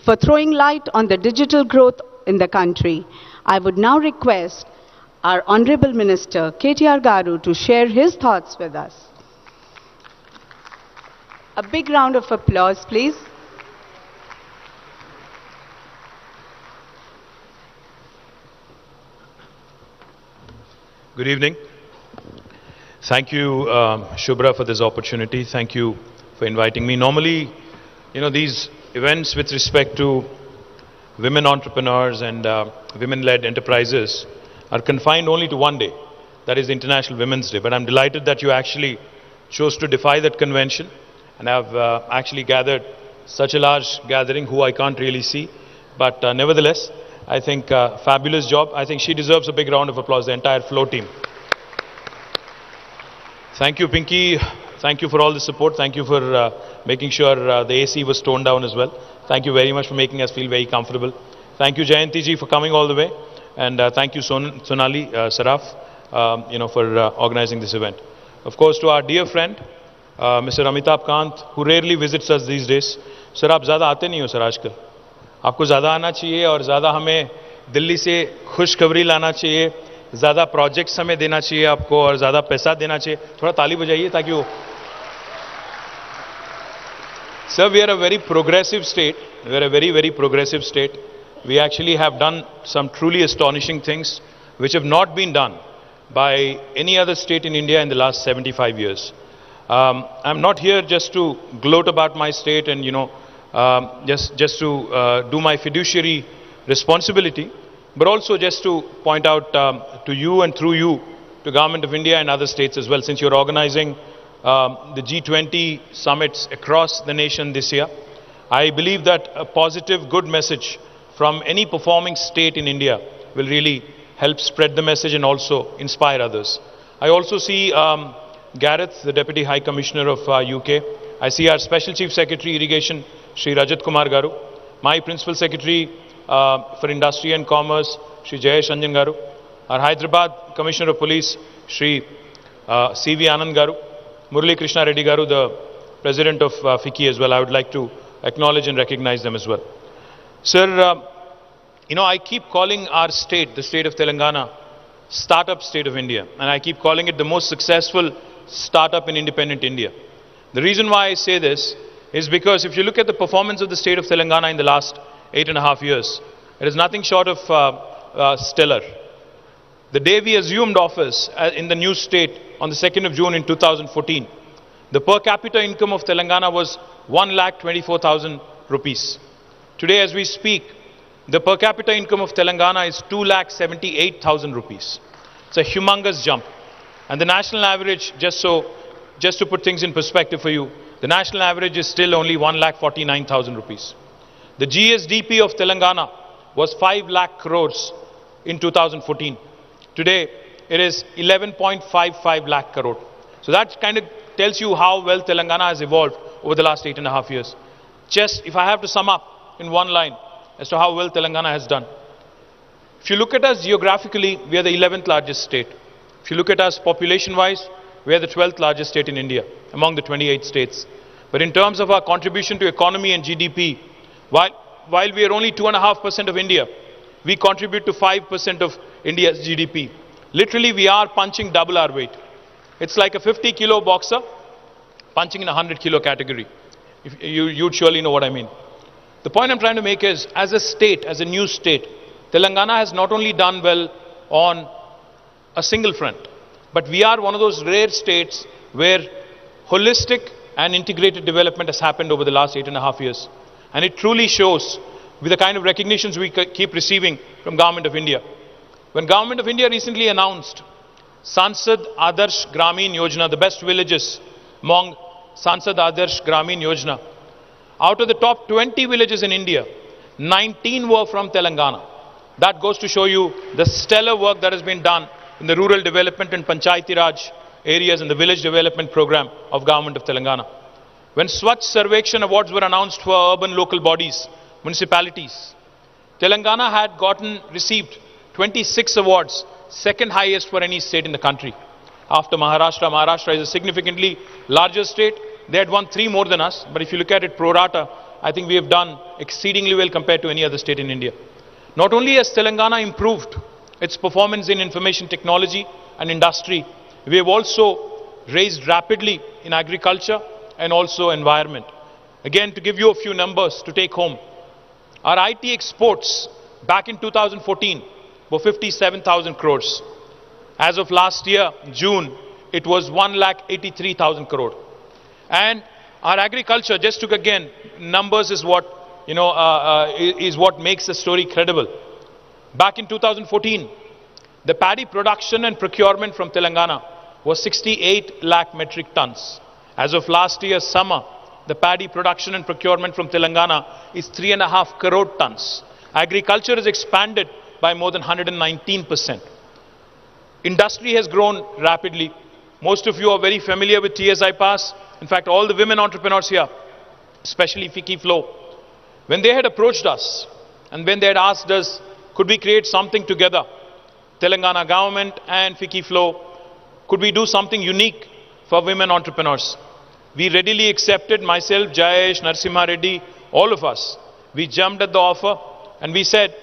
for throwing light on the digital growth in the country. I would now request our Honorable Minister, KTR Garu, to share his thoughts with us. A big round of applause, please. Good evening. Thank you, Shubhra, for this opportunity. Thank you for inviting me. Normally, these events with respect to women entrepreneurs and women-led enterprises are confined only to one day, that is International Women's Day. But I'm delighted that you actually chose to defy that convention and have actually gathered such a large gathering who I can't really see. But nevertheless, I think fabulous job. I think she deserves a big round of applause, the entire FLO team. Thank you, Pinky. Thank you for all the support. Thank you for making sure the AC was toned down as well. Thank you very much for making us feel very comfortable. Thank you, Jayanti ji, for coming all the way. And thank you, Sonali Saraf, for organizing this event. Of course, to our dear friend, Mr. Amitabh Kant, who rarely visits us these days. Sir, आप ज़्यादा आते नहीं हो sir आजकल. आपको ज़्यादा आना चाहिए और ज़्यादा हमें दिल्ली से खुशखबरी लाना चाहिए. ज़्यादा प्रोजेक्ट्स हमें देना चाहिए आपको और ज़्यादा पैसा देना चाहिए. थोड़ा ताली बजाइए ताकि वो. Sir, we are a very progressive state. We are a very, very progressive state. We actually have done some truly astonishing things which have not been done by any other state in India in the last 75 years. I'm not here just to gloat about my state and, just to do my fiduciary responsibility, but also just to point out to you and through you to Government of India and other states as well, since you're organizing the G20 summits across the nation this year. I believe that a positive, good message from any performing state in India will really help spread the message and also inspire others. I also see Gareth, the Deputy High Commissioner of UK. I see our Special Chief Secretary Irrigation, Sri Rajat Kumar Garu. My Principal Secretary for Industry and Commerce, Sri Jayesh Ranjan Garu. Our Hyderabad Commissioner of Police, Sri C.V. Anand Garu. Murali Krishna Reddy Garu, the President of FICCI as well. I would like to acknowledge and recognize them as well. Sir, I keep calling our state, the state of Telangana, startup state of India. And I keep calling it the most successful startup in independent India. The reason why I say this is because if you look at the performance of the state of Telangana in the last 8.5 years, it is nothing short of stellar. The day we assumed office in the new state on the 2nd of June in 2014, the per capita income of Telangana was 1,24,000 rupees. Today as we speak, the per capita income of Telangana is 2,78,000 rupees. It's a humongous jump. And the national average, just to put things in perspective for you, the national average is still only 1,49,000 rupees. The GSDP of Telangana was 5 lakh crores in 2014. Today, it is 11.55 lakh crore. So that kind of tells you how well Telangana has evolved over the last 8.5 years. Just if I have to sum up in one line as to how well Telangana has done. If you look at us geographically, we are the 11th largest state. If you look at us population-wise, we are the 12th largest state in India, among the 28 states. But in terms of our contribution to economy and GDP, while we are only 2.5% of India, we contribute to 5% of India's GDP. Literally, we are punching double our weight. It's like a 50-kilo boxer punching in a 100-kilo category. You'd surely know what I mean. The point I'm trying to make is, as a state, as a new state, Telangana has not only done well on a single front, but we are one of those rare states where holistic and integrated development has happened over the last 8.5 years. And it truly shows with the kind of recognitions we keep receiving from Government of India. When Government of India recently announced Sansad Adarsh Gramin Yojana, the best villages among Sansad Adarsh Gramin Yojana, out of the top 20 villages in India, 19 were from Telangana. That goes to show you the stellar work that has been done in the rural development and Panchayati Raj areas and the village development program of Government of Telangana. When Swachh Sarvekshan awards were announced for urban local bodies, municipalities, Telangana had received 26 awards, second highest for any state in the country. After Maharashtra, Maharashtra is a significantly larger state. They had won 3 more than us, but if you look at it pro rata, I think we have done exceedingly well compared to any other state in India. Not only has Telangana improved its performance in information technology and industry, we have also raised rapidly in agriculture and also environment. Again, to give you a few numbers to take home, our IT exports back in 2014 were 57,000 crores. As of last year, June, it was 1,83,000 crore. And our agriculture, just to again, numbers is what, is what makes the story credible. Back in 2014, the paddy production and procurement from Telangana was 68 lakh metric tons. As of last year's summer, the paddy production and procurement from Telangana is 3.5 crore tons. Agriculture has expanded by more than 119%. Industry has grown rapidly. Most of you are very familiar with TSI Pass. In fact, all the women entrepreneurs here, especially FLO, when they had approached us and when they had asked us, could we create something together, Telangana government and FLO, could we do something unique for women entrepreneurs? We readily accepted, myself, Jayesh, Narsimha Reddy, all of us. We jumped at the offer and we said,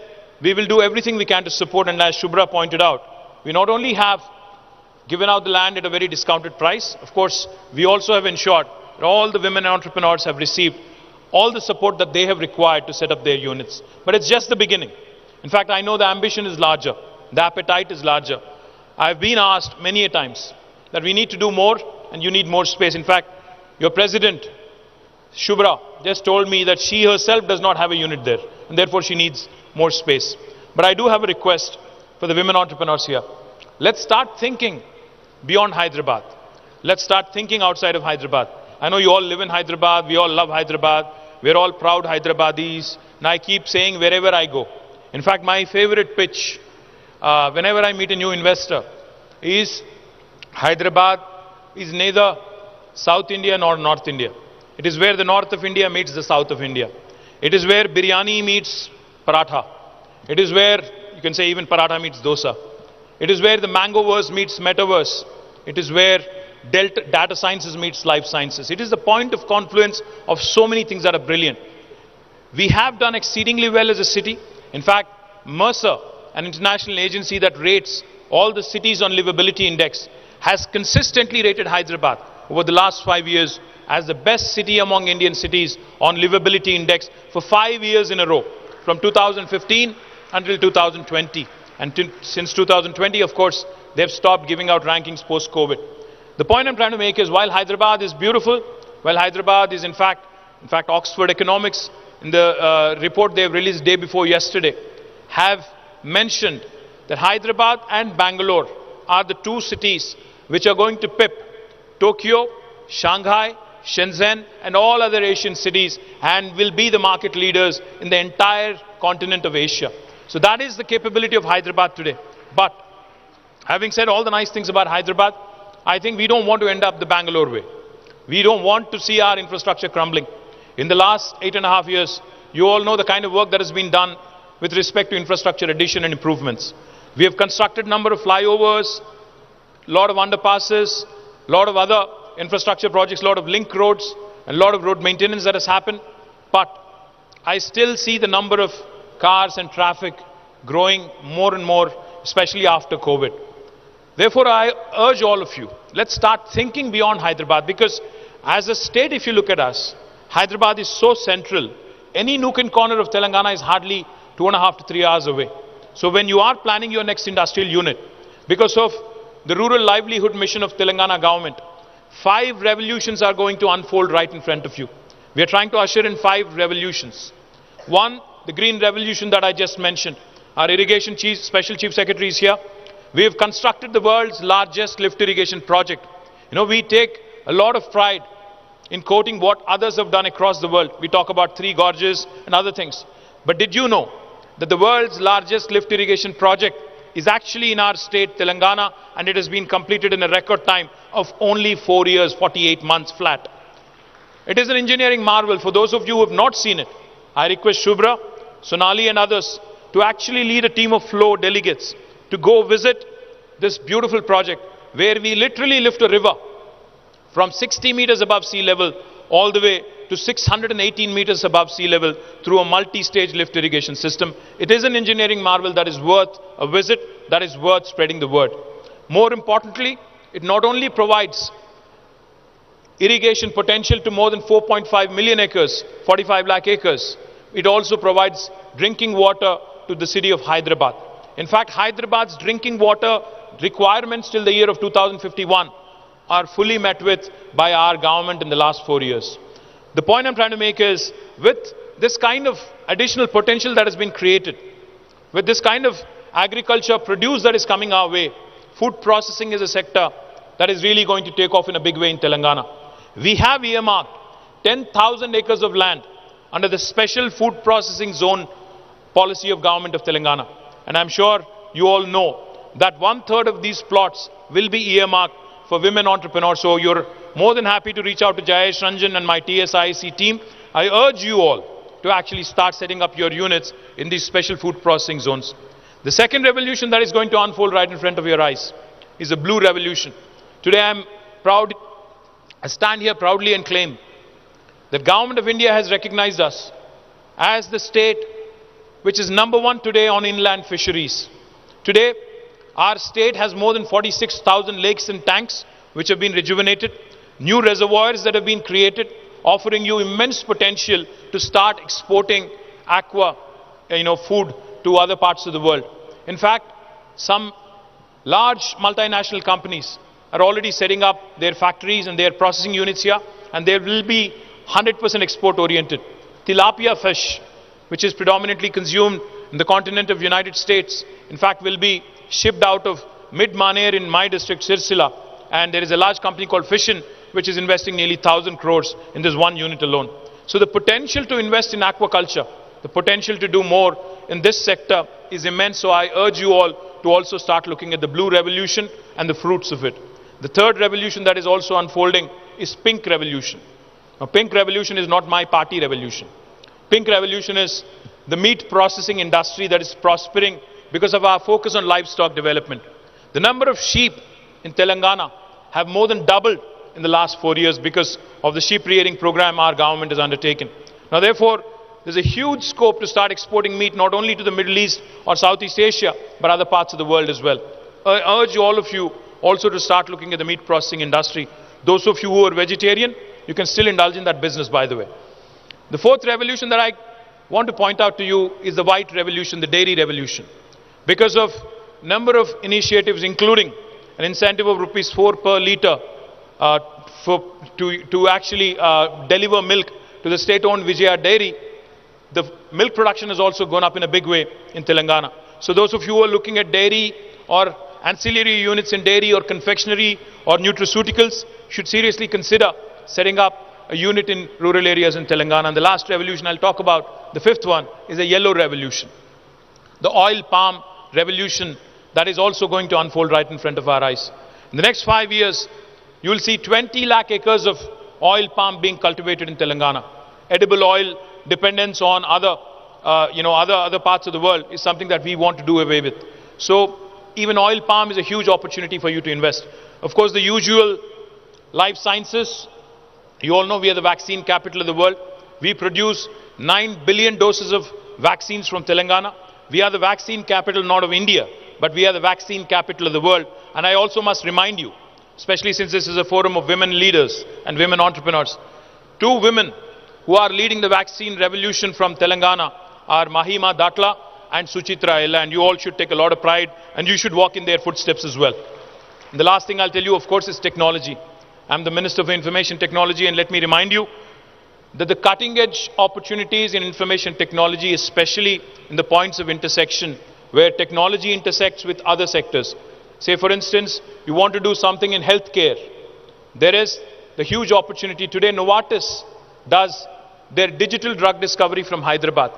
we will do everything we can to support. And as Shubhra pointed out, we not only have given out the land at a very discounted price, of course, we also have ensured that all the women entrepreneurs have received all the support that they have required to set up their units. But it's just the beginning. In fact, I know the ambition is larger, the appetite is larger. I've been asked many a times that we need to do more and you need more space. In fact, your president, Shubhra, just told me that she herself does not have a unit there and therefore she needs more space. But I do have a request for the women entrepreneurs here. Let's start thinking beyond Hyderabad. Let's start thinking outside of Hyderabad. I know you all live in Hyderabad, we all love Hyderabad, we're all proud Hyderabadis, and I keep saying wherever I go. In fact, my favorite pitch, whenever I meet a new investor, is Hyderabad is neither South India nor North India. It is where the north of India meets the south of India. It is where biryani meets paratha. It is where, you can say even paratha meets dosa. It is where the mangoverse meets metaverse. It is where data sciences meets life sciences. It is the point of confluence of so many things that are brilliant. We have done exceedingly well as a city. In fact, Mercer, an international agency that rates all the cities on livability index, has consistently rated Hyderabad over the last 5 years as the best city among Indian cities on livability index for 5 years in a row, from 2015 until 2020. And since 2020, of course, they've stopped giving out rankings post-COVID. The point I'm trying to make is, while Hyderabad is beautiful, while Hyderabad is in fact Oxford Economics, in the report they've released day before yesterday, have mentioned that Hyderabad and Bangalore are the two cities which are going to pip Tokyo, Shanghai, Shenzhen and all other Asian cities and will be the market leaders in the entire continent of Asia. So that is the capability of Hyderabad today. But having said all the nice things about Hyderabad, I think we don't want to end up the Bangalore way. We don't want to see our infrastructure crumbling. In the last 8.5 years, you all know the kind of work that has been done with respect to infrastructure addition and improvements. We have constructed a number of flyovers, a lot of underpasses, a lot of other infrastructure projects, a lot of link roads, and a lot of road maintenance that has happened. But I still see the number of cars and traffic growing more and more, especially after COVID. Therefore, I urge all of you, let's start thinking beyond Hyderabad, because as a state, if you look at us, Hyderabad is so central. Any nook and corner of Telangana is hardly 2.5 to 3 hours away. So when you are planning your next industrial unit, because of the rural livelihood mission of Telangana government, 5 revolutions are going to unfold right in front of you. We are trying to usher in 5 revolutions. One, the green revolution that I just mentioned. Our irrigation special chief secretary is here. We have constructed the world's largest lift irrigation project. You know, we take a lot of pride in quoting what others have done across the world. We talk about 3 gorges and other things. But did you know that the world's largest lift irrigation project is actually in our state, Telangana, and it has been completed in a record time of only 4 years, 48 months flat. It is an engineering marvel. For those of you who have not seen it, I request Shubhra, Sonali and others to actually lead a team of FLO delegates to go visit this beautiful project where we literally lift a river from 60 meters above sea level all the way to 618 meters above sea level through a multi-stage lift irrigation system. It is an engineering marvel that is worth a visit, that is worth spreading the word. More importantly, it not only provides irrigation potential to more than 4.5 million acres, 45 lakh acres, it also provides drinking water to the city of Hyderabad. In fact, Hyderabad's drinking water requirements till the year of 2051 are fully met with by our government in the last 4 years. The point I'm trying to make is, with this kind of additional potential that has been created, with this kind of agriculture produce that is coming our way, food processing is a sector that is really going to take off in a big way in Telangana. We have earmarked 10,000 acres of land under the special food processing zone policy of government of Telangana. And I'm sure you all know that 1/3 of these plots will be earmarked for women entrepreneurs. So you're more than happy to reach out to Jayesh Ranjan and my TSIC team. I urge you all to actually start setting up your units in these special food processing zones. The second revolution that is going to unfold right in front of your eyes is a blue revolution. Today I stand here proudly and claim that Government of India has recognized us as the state which is #1 today on inland fisheries. Today, our state has more than 46,000 lakes and tanks which have been rejuvenated, new reservoirs that have been created, offering you immense potential to start exporting aqua, food to other parts of the world. In fact, some Large multinational companies are already setting up their factories and their processing units here, and they will be 100% export oriented. Tilapia fish, which is predominantly consumed in the continent of United States, in fact will be shipped out of Mid-Maner in my district, Sirsila, and there is a large company called Fishin which is investing nearly 1,000 crores in this one unit alone. So the potential to invest in aquaculture, the potential to do more in this sector is immense. So I urge you all to also start looking at the blue revolution and the fruits of it. The third revolution that is also unfolding is pink revolution. Now, pink revolution is not my party revolution. Pink revolution is the meat processing industry that is prospering because of our focus on livestock development. The number of sheep in Telangana have more than doubled in the last 4 years because of the sheep rearing program our government has undertaken. Now therefore, there's a huge scope to start exporting meat not only to the Middle East or Southeast Asia, but other parts of the world as well. I urge all of you also to start looking at the meat processing industry. Those of you who are vegetarian, you can still indulge in that business, by the way. The fourth revolution that I want to point out to you is the white revolution, the dairy revolution. Because of number of initiatives, including an incentive of ₹4 per litre to actually deliver milk to the state-owned Vijaya dairy, the milk production has also gone up in a big way in Telangana. So those of you who are looking at dairy or ancillary units in dairy or confectionery or nutraceuticals should seriously consider setting up a unit in rural areas in Telangana. And the last revolution I'll talk about, the fifth one, is a yellow revolution. The oil palm revolution that is also going to unfold right in front of our eyes. In the next 5 years, you will see 20 lakh acres of oil palm being cultivated in Telangana. Edible oil dependence on other parts of the world is something that we want to do away with. So even oil palm is a huge opportunity for you to invest. Of course, the usual life sciences. You all know we are the vaccine capital of the world. We produce 9 billion doses of vaccines from Telangana. We are the vaccine capital not of India, but we are the vaccine capital of the world. And I also must remind you, especially since this is a forum of women leaders and women entrepreneurs, 2 women who are leading the vaccine revolution from Telangana are Mahima Datla and Suchitra Ella, and you all should take a lot of pride and you should walk in their footsteps as well. And the last thing I'll tell you, of course, is technology. I'm the Minister of Information Technology, and let me remind you that the cutting edge opportunities in information technology, especially in the points of intersection where technology intersects with other sectors. Say for instance, you want to do something in healthcare. There is the huge opportunity today. Novartis does their digital drug discovery from Hyderabad.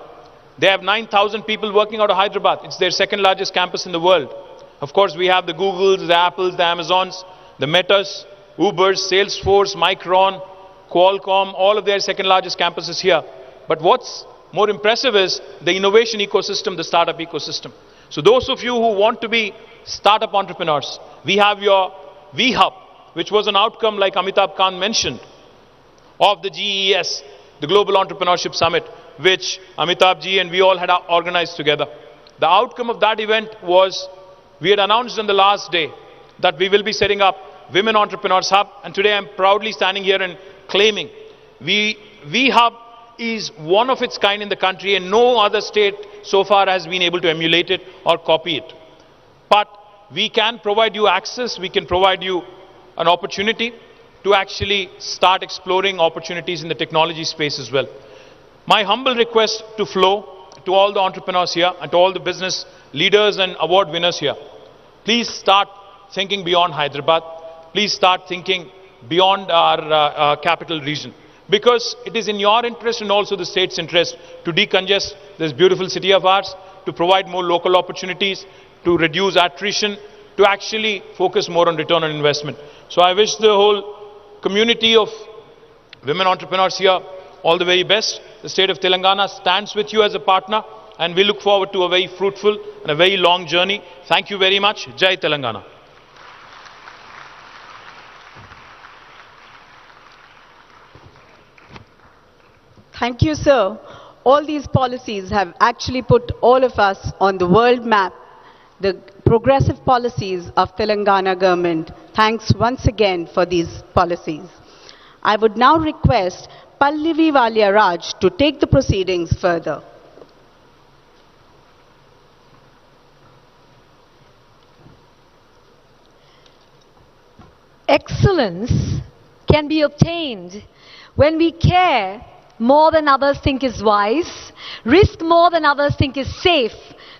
They have 9,000 people working out of Hyderabad. It's their second largest campus in the world. Of course, we have the Googles, the Apples, the Amazons, the Metas, Ubers, Salesforce, Micron, Qualcomm, all of their second largest campuses here. But what's more impressive is the innovation ecosystem, the startup ecosystem. So those of you who want to be startup entrepreneurs, we have your V-Hub, which was an outcome, like Amitabh Kant mentioned, of the GES, the Global Entrepreneurship Summit, which Amitabh ji and we all had organized together. The outcome of that event was, we had announced on the last day that we will be setting up Women Entrepreneurs Hub, and today I'm proudly standing here and claiming V-Hub is one of its kind in the country, and no other state so far has been able to emulate it or copy it. But we can provide you access, we can provide you an opportunity to actually start exploring opportunities in the technology space as well. My humble request to FLO, to all the entrepreneurs here and to all the business leaders and award winners here, please start thinking beyond Hyderabad. Please start thinking beyond our capital region, because it is in your interest and also the state's interest to decongest this beautiful city of ours, to provide more local opportunities, to reduce attrition, to actually focus more on return on investment. So I wish the whole community of women entrepreneurs here all the very best. The state of Telangana stands with you as a partner, and we look forward to a very fruitful and a very long journey. Thank you very much. Jai Telangana. Thank you, sir. All these policies have actually put all of us on the world map. The progressive policies of Telangana government. Thanks once again for these policies. I would now request Pallavi Valia Raj to take the proceedings further. excellence can be obtained when we care more than others think is wise, risk more than others think is safe,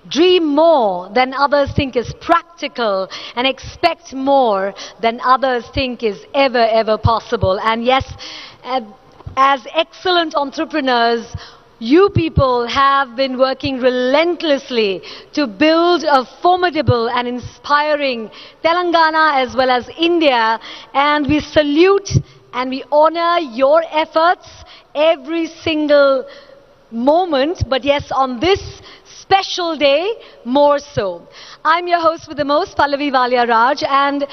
dream more than others think is practical, and expect more than others think is ever possible. And yes, as excellent entrepreneurs, you people have been working relentlessly to build a formidable and inspiring Telangana as well as India, and we salute and we honor your efforts every single moment, but yes, on this special day, more so. I'm your host with the most, Pallavi Valia Raj, and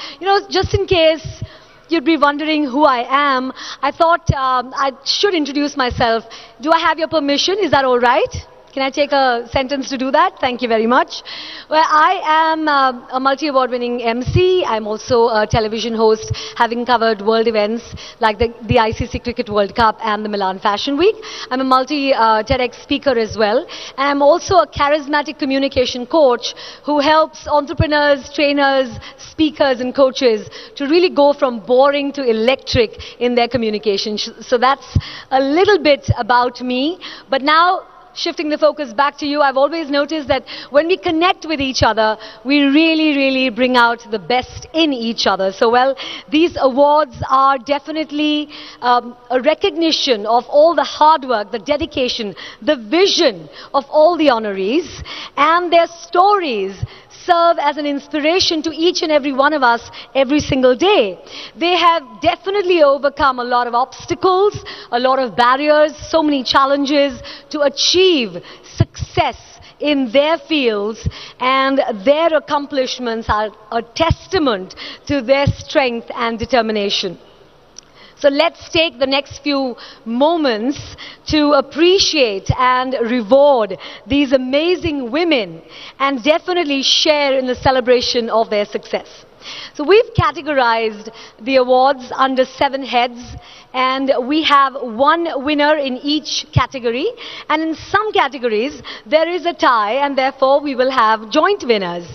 just in case you'd be wondering who I am, I thought I should introduce myself. Do I have your permission? Is that all right? Can I take a sentence to do that? Thank you very much. Well, I am a multi-award winning MC. I'm also a television host, having covered world events like the ICC Cricket World Cup and the Milan Fashion Week. I'm a multi-TEDx speaker as well. And I'm also a charismatic communication coach who helps entrepreneurs, trainers, speakers and coaches to really go from boring to electric in their communication. So that's a little bit about me. But now, shifting the focus back to you, I've always noticed that when we connect with each other, we really bring out the best in each other. So, well, these awards are definitely a recognition of all the hard work, the dedication, the vision of all the honorees, and their stories serve as an inspiration to each and every one of us every single day. They have definitely overcome a lot of obstacles, a lot of barriers, so many challenges to achieve success in their fields, and their accomplishments are a testament to their strength and determination. So let's take the next few moments to appreciate and reward these amazing women and definitely share in the celebration of their success. So we've categorized the awards under 7 heads, and we have one winner in each category, and in some categories there is a tie, and therefore we will have joint winners.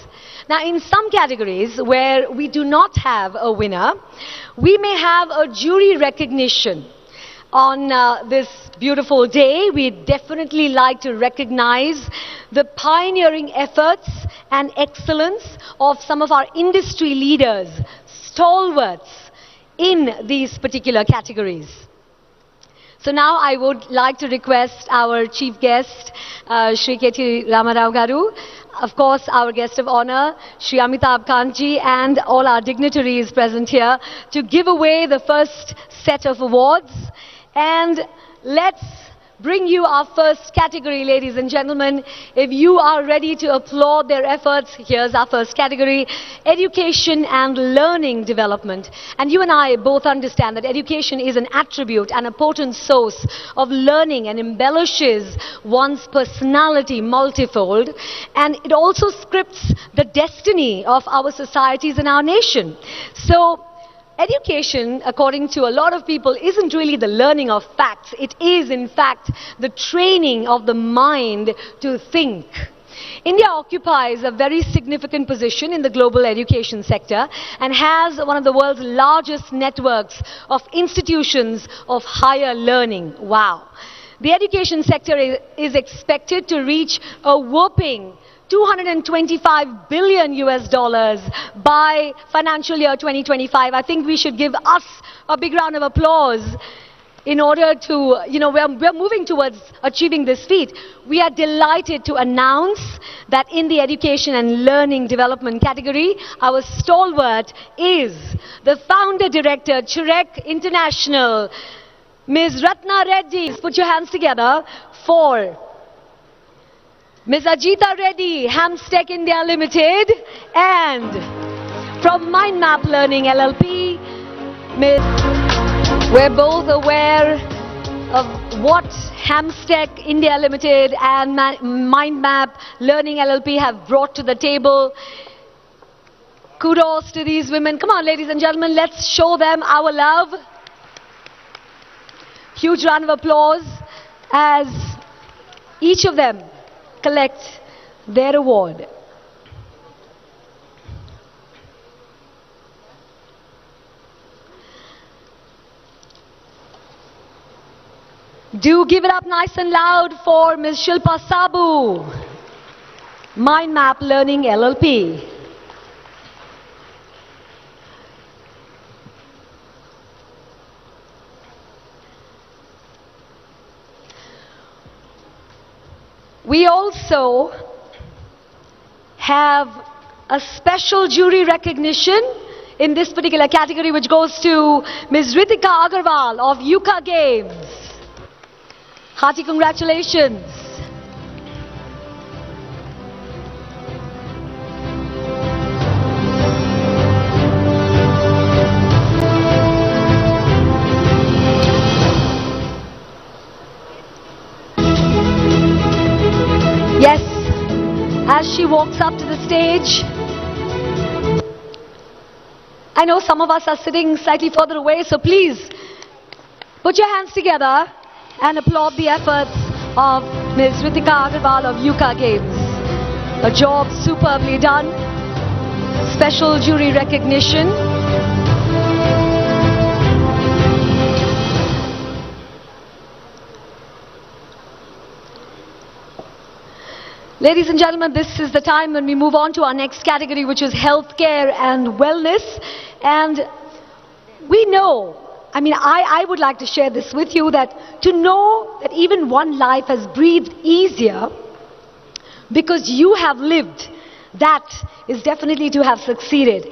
Now, in some categories where we do not have a winner, we may have a jury recognition. On this beautiful day, we'd definitely like to recognize the pioneering efforts and excellence of some of our industry leaders, stalwarts in these particular categories. So now I would like to request our chief guest, Shri KT Ramarao Garu, of course our guest of honor, Shri Amitabh Kanji, and all our dignitaries present here to give away the first set of awards. And let's bring you our first category, ladies and gentlemen. If you are ready to applaud their efforts, here's our first category: education and learning development. And you and I both understand that education is an attribute and a potent source of learning and embellishes one's personality multifold. And it also scripts the destiny of our societies and our nation. So, education, according to a lot of people, isn't really the learning of facts. It is, in fact, the training of the mind to think. India occupies a very significant position in the global education sector and has one of the world's largest networks of institutions of higher learning. Wow. The education sector is expected to reach a whopping $225 billion by financial year 2025. I think we should give us a big round of applause in order to, we're moving towards achieving this feat. We are delighted to announce that in the education and learning development category, our stalwart is the founder director, Churek International, Ms. Ratna Reddy. Put your hands together for Ms. Ajita Reddy, Hamstech India Limited, and from Mind Map Learning LLP, we're both aware of what Hamstech India Limited and Mind Map Learning LLP have brought to the table. Kudos to these women. Come on, ladies and gentlemen, let's show them our love. Huge round of applause as each of them collect their award. Do give it up nice and loud for Ms. Shilpa Sabu, Mind Map Learning LLP. We also have a special jury recognition in this particular category, which goes to Ms. Ritika Agarwal of Yuka Games. Hearty congratulations. Yes, as she walks up to the stage, I know some of us are sitting slightly further away, so please put your hands together and applaud the efforts of Ms. Ritika Agarwal of Yuka Games. A job superbly done. Special jury recognition. Ladies and gentlemen, this is the time when we move on to our next category, which is healthcare and wellness. And we know, I would like to share this with you, that to know that even one life has breathed easier because you have lived, that is definitely to have succeeded.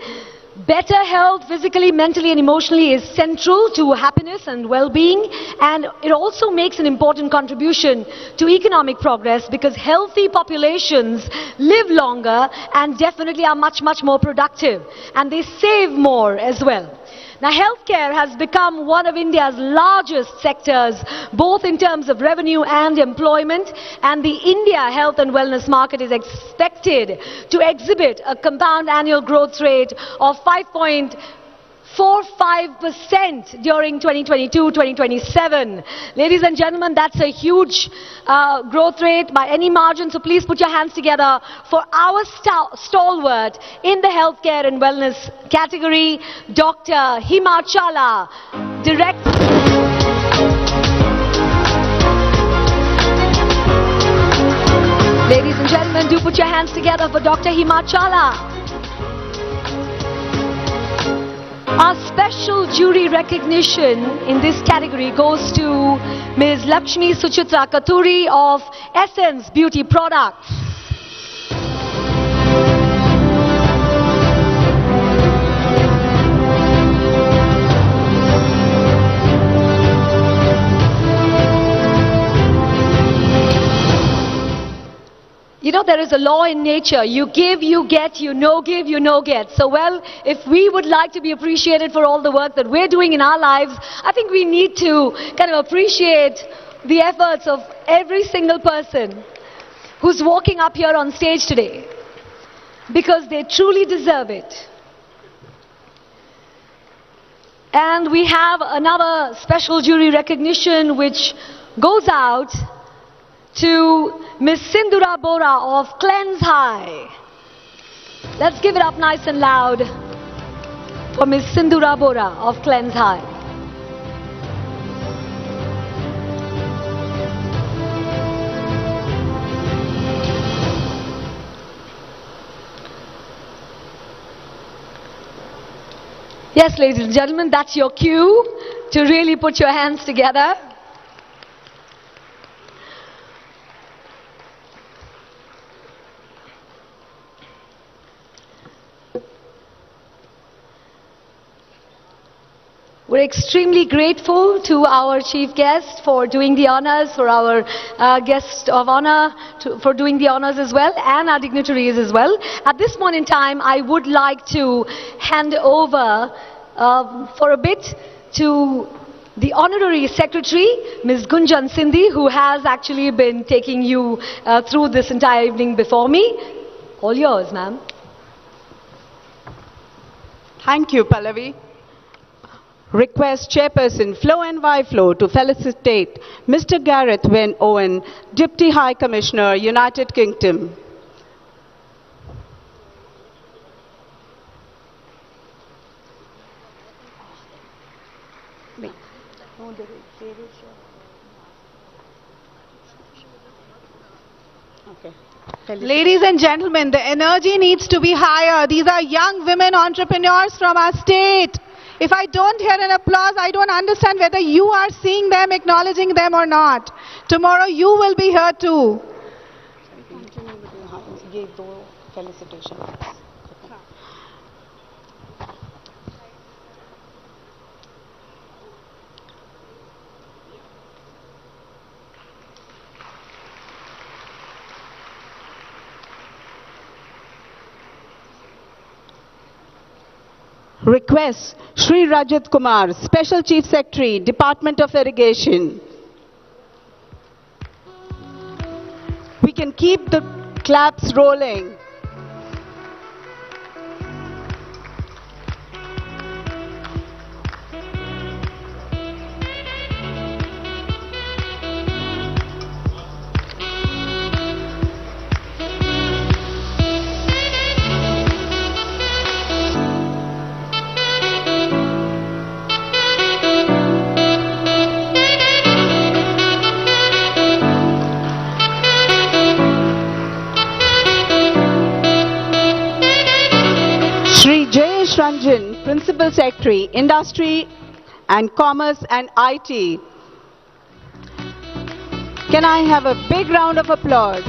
Better health, physically, mentally and emotionally, is central to happiness and well-being, and it also makes an important contribution to economic progress because healthy populations live longer and definitely are much, much more productive, and they save more as well. Now, healthcare has become one of India's largest sectors, both in terms of revenue and employment, and the India health and wellness market is expected to exhibit a compound annual growth rate of 5.45% during 2022-2027. Ladies and gentlemen, that's a huge growth rate by any margin, so please put your hands together for our stalwart in the healthcare and wellness category, Dr. Himachala, Director. Ladies and gentlemen, do put your hands together for Dr. Himachala. Our special jury recognition in this category goes to Ms. Lakshmi Suchitra Katuri of Essence Beauty Products. You know, there is a law in nature. You give, you get, you no give, you no get. So, well, if we would like to be appreciated for all the work that we're doing in our lives, I think we need to kind of appreciate the efforts of every single person who's walking up here on stage today, because they truly deserve it. And we have another special jury recognition which goes out to Ms. Sindura Bora of Cleanse High. Let's give it up nice and loud for Ms. Sindura Bora of Cleanse High. Yes, ladies and gentlemen, that's your cue to really put your hands together. We're extremely grateful to our chief guest for doing the honors, for our guest of honor for doing the honors as well, and our dignitaries as well. At this point in time, I would like to hand over for a bit to the Honorary Secretary, Ms. Gunjan Sindhi, who has actually been taking you through this entire evening before me. All yours, ma'am. Thank you, Pallavi. Request Chairperson FLO and FLO to felicitate Mr. Gareth Wynne Owen, Deputy High Commissioner, United Kingdom. Ladies and gentlemen, the energy needs to be higher. These are young women entrepreneurs from our state. If I don't hear an applause, I don't understand whether you are seeing them, acknowledging them or not. Tomorrow you will be here too. Request Shri Rajat Kumar, Special Chief Secretary, Department of Irrigation. We can keep the claps rolling. Ranjan, Principal Secretary, Industry and Commerce and IT. Can I have a big round of applause?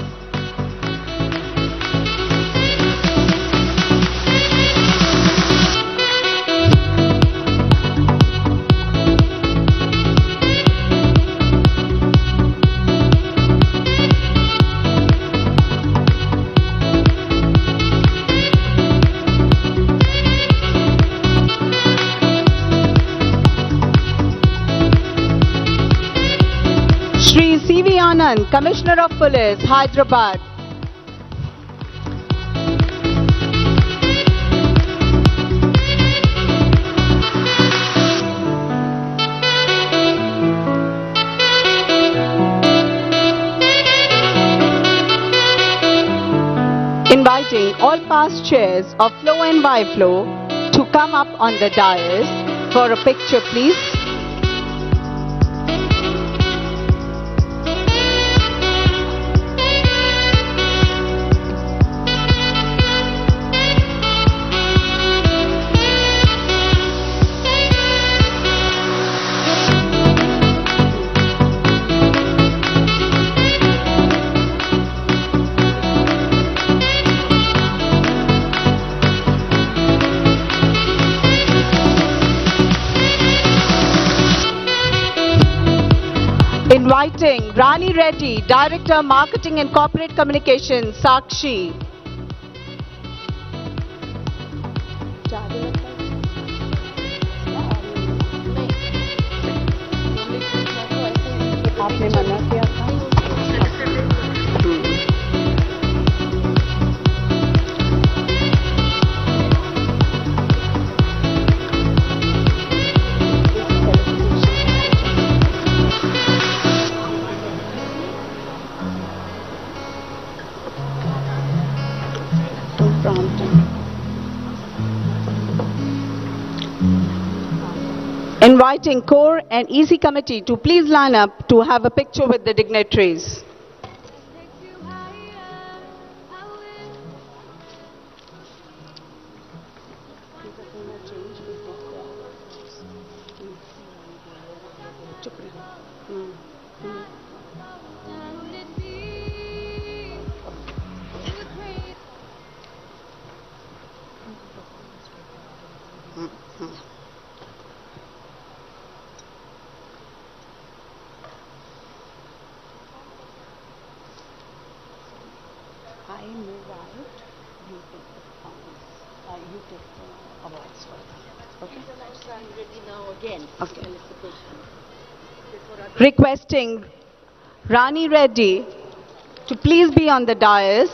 Shri C.V. Anand, Commissioner of Police, Hyderabad. Inviting all past chairs of FLO and YFLO to come up on the dais for a picture, please. Inviting Rani Reddy, Director Marketing and Corporate Communications, Sakshi. आपने मना किया था। Inviting Core and EC Committee to please line up to have a picture with the dignitaries. I move out, you take the performance, you take the awards first. Okay? I'm ready now again. Okay. Requesting Rani Reddy to please be on the dais.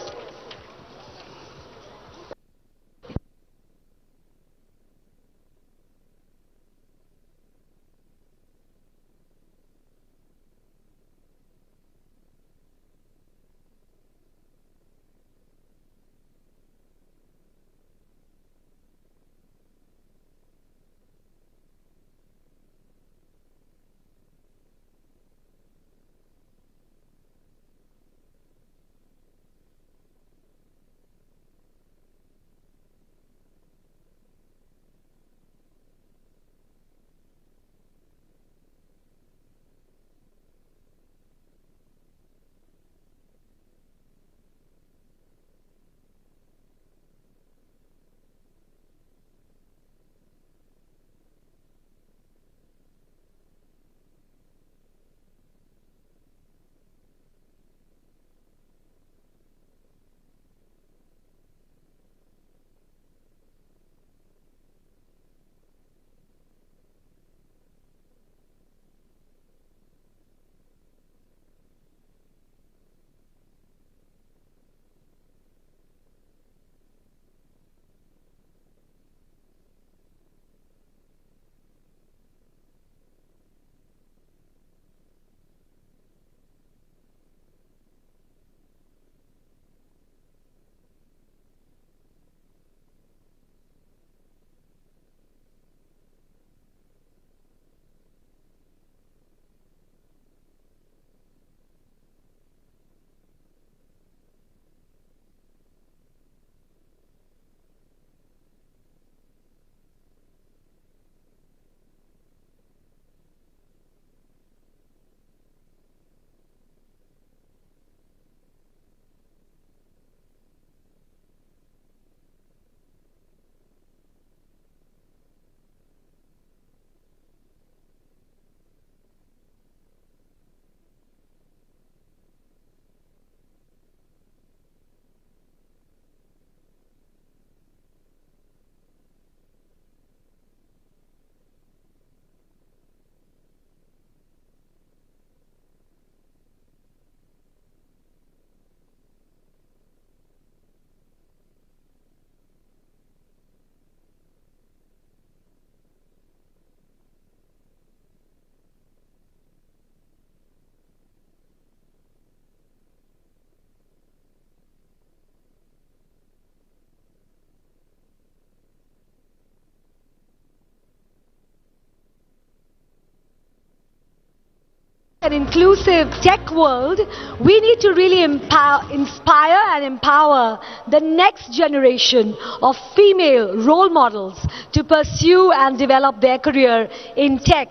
an inclusive tech world, we need to really inspire and empower the next generation of female role models to pursue and develop their career in tech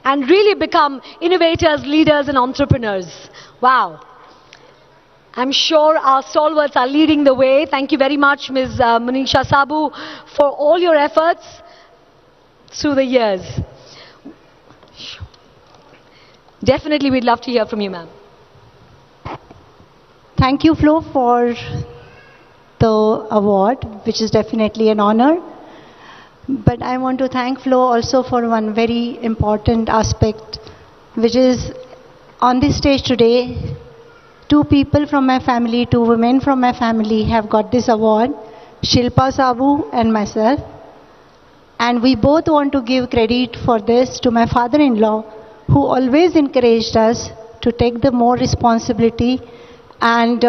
and really become innovators, leaders and entrepreneurs. Wow. I'm sure our stalwarts are leading the way. Thank you very much, Ms. Manisha Sabu, for all your efforts through the years. Definitely, we'd love to hear from you, ma'am. Thank you, Flo, for the award, which is definitely an honor. But I want to thank Flo also for one very important aspect, which is on this stage today, two people from my family, two women from my family have got this award, Shilpa Sabu and myself. And we both want to give credit for this to my father-in-law, who always encouraged us to take the more responsibility and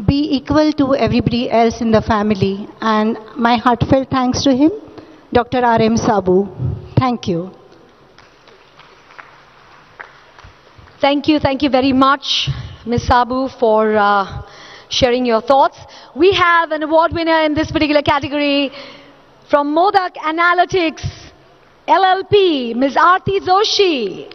be equal to everybody else in the family. And my heartfelt thanks to him, Dr. R.M. Sabu. Thank you. Thank you very much, Ms. Sabu, for sharing your thoughts. We have an award winner in this particular category from Modak Analytics LLP, Ms. Aarti Joshi.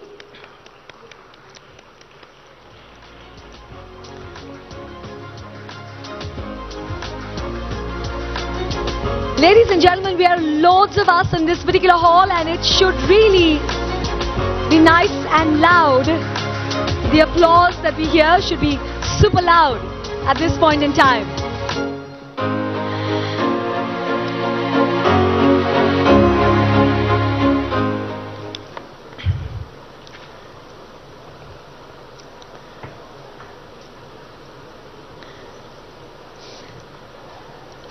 Ladies and gentlemen, we are loads of us in this particular hall and it should really be nice and loud. The applause that we hear should be super loud at this point in time.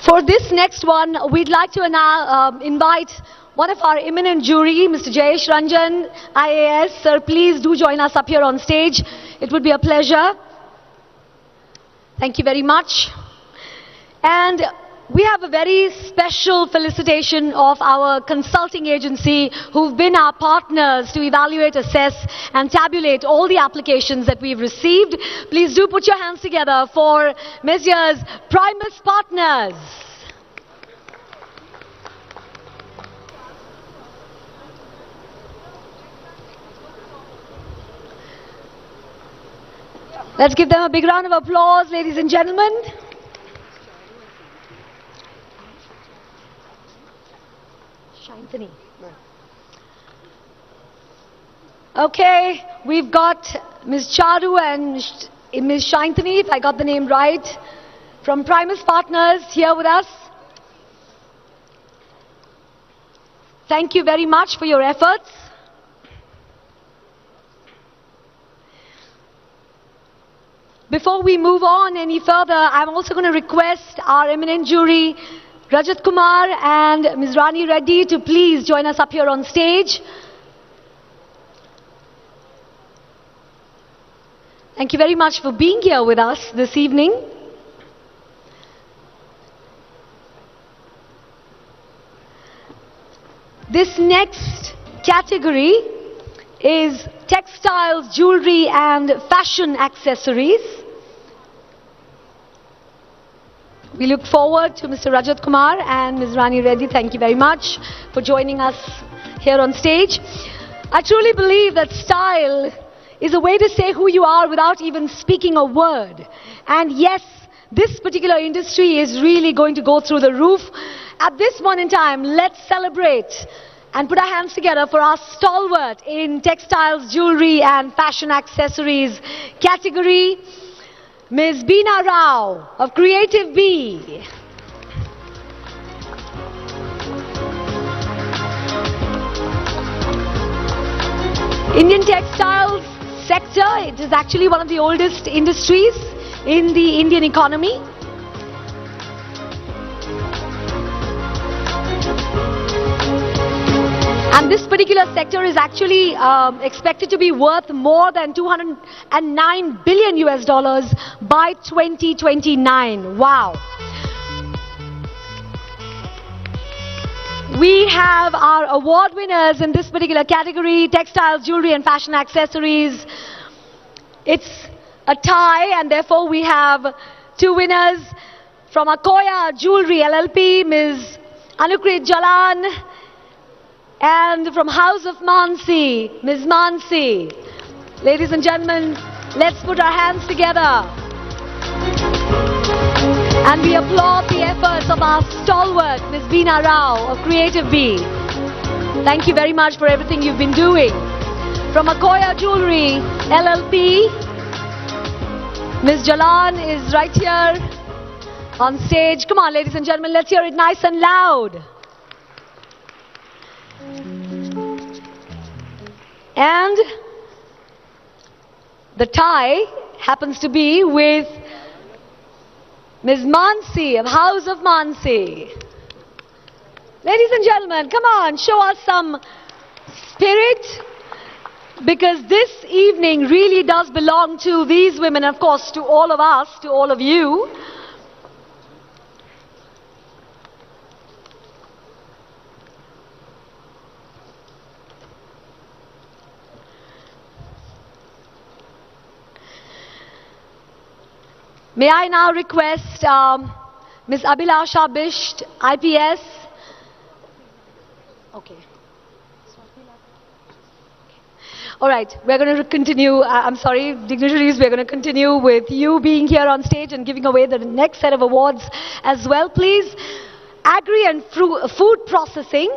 For this next one, we'd like to invite one of our eminent jury, Mr. Jayesh Ranjan, IAS. Sir, please do join us up here on stage. It would be a pleasure. Thank you very much. And we have a very special felicitation of our consulting agency who've been our partners to evaluate, assess and tabulate all the applications that we've received. Please do put your hands together for Messrs. Primus Partners. Let's give them a big round of applause, ladies and gentlemen. Shantani. Okay, we've got Ms. Charu and Ms. Shantani, if I got the name right, from Primus Partners here with us. Thank you very much for your efforts. Before we move on any further, I'm also going to request our eminent jury, Rajat Kumar and Ms. Rani Reddy, to please join us up here on stage. Thank you very much for being here with us this evening. This next category is textiles, jewelry and fashion accessories. We look forward to Mr. Rajat Kumar and Ms. Rani Reddy. Thank you very much for joining us here on stage. I truly believe that style is a way to say who you are without even speaking a word. And yes, this particular industry is really going to go through the roof. At this point in time, let's celebrate and put our hands together for our stalwart in textiles, jewelry and fashion accessories category, Ms. Beena Rao of Creative Bee. Indian textiles sector, it is actually one of the oldest industries in the Indian economy. And this particular sector is actually expected to be worth more than $209 billion US by 2029. Wow. We have our award winners in this particular category, textiles, jewelry and fashion accessories. It's a tie and therefore we have two winners from Akoya Jewelry LLP, Ms. Anukrit Jalan, and from House of Mansi, Ms. Mansi. Ladies and gentlemen, let's put our hands together. And we applaud the efforts of our stalwart, Ms. Veena Rao of Creative Bee. Thank you very much for everything you've been doing. From Akoya Jewelry LLP, Ms. Jalan is right here on stage. Come on, ladies and gentlemen, let's hear it nice and loud. And the tie happens to be with Ms. Mansi of House of Mansi. Ladies and gentlemen, come on, show us some spirit, because this evening really does belong to these women, of course, to all of us, to all of you. May I now request Ms. Abhilasha Bisht, IPS. Okay. All right, we're going to continue. I'm sorry, dignitaries, we're going to continue with you being here on stage and giving away the next set of awards as well, please. Agri and food processing.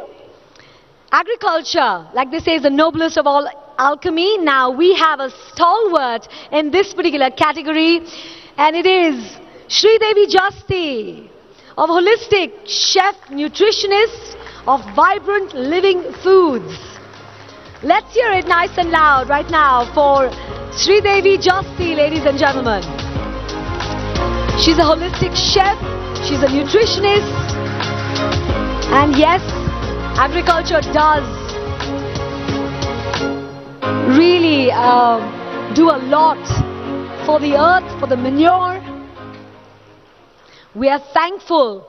Agriculture, like they say, is the noblest of all alchemy. Now we have a stalwart in this particular category, and it is Sridevi Jasti of Holistic Chef Nutritionist of Vibrant Living Foods. Let's hear it nice and loud right now for Sridevi Jasti, ladies and gentlemen. She's a holistic chef, she's a nutritionist, and yes, agriculture does really do a lot for the earth, for the manure. We are thankful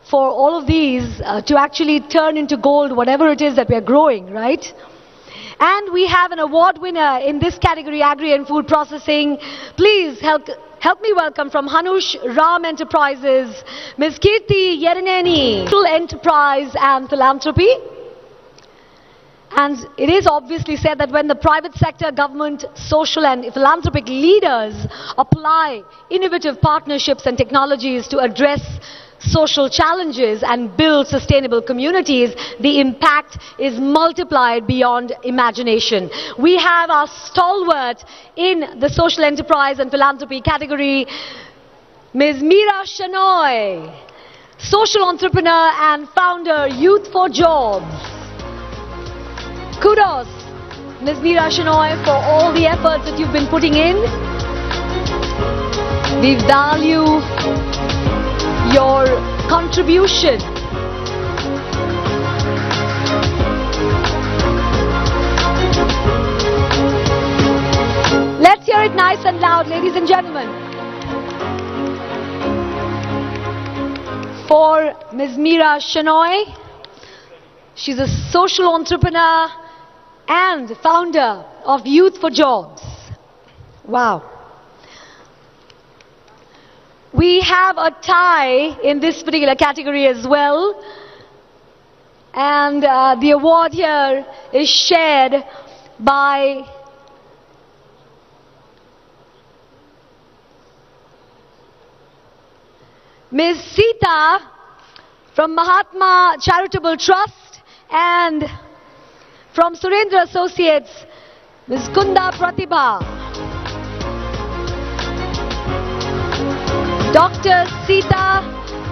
for all of these to actually turn into gold, whatever it is that we are growing, right? And we have an award winner in this category, Agri and Food Processing. Please help me welcome from Hanush Ram Enterprises, Ms. Kirti Yerineni, Enterprise and Philanthropy. And it is obviously said that when the private sector, government, social and philanthropic leaders apply innovative partnerships and technologies to address social challenges and build sustainable communities, the impact is multiplied beyond imagination. We have our stalwart in the social enterprise and philanthropy category, Ms. Meera Shenoy, social entrepreneur and founder, Youth for Jobs. Kudos, Ms. Meera Shenoy, for all the efforts that you've been putting in. We value your contribution. Let's hear it nice and loud, ladies and gentlemen, for Ms. Meera Shenoy. She's a social entrepreneur and founder of Youth for Jobs. Wow. We have a tie in this particular category as well. And the award here is shared by Ms. Sita from Mahatma Charitable Trust, and from Surendra Associates, Ms. Kunda Pratibha. Dr. Sita,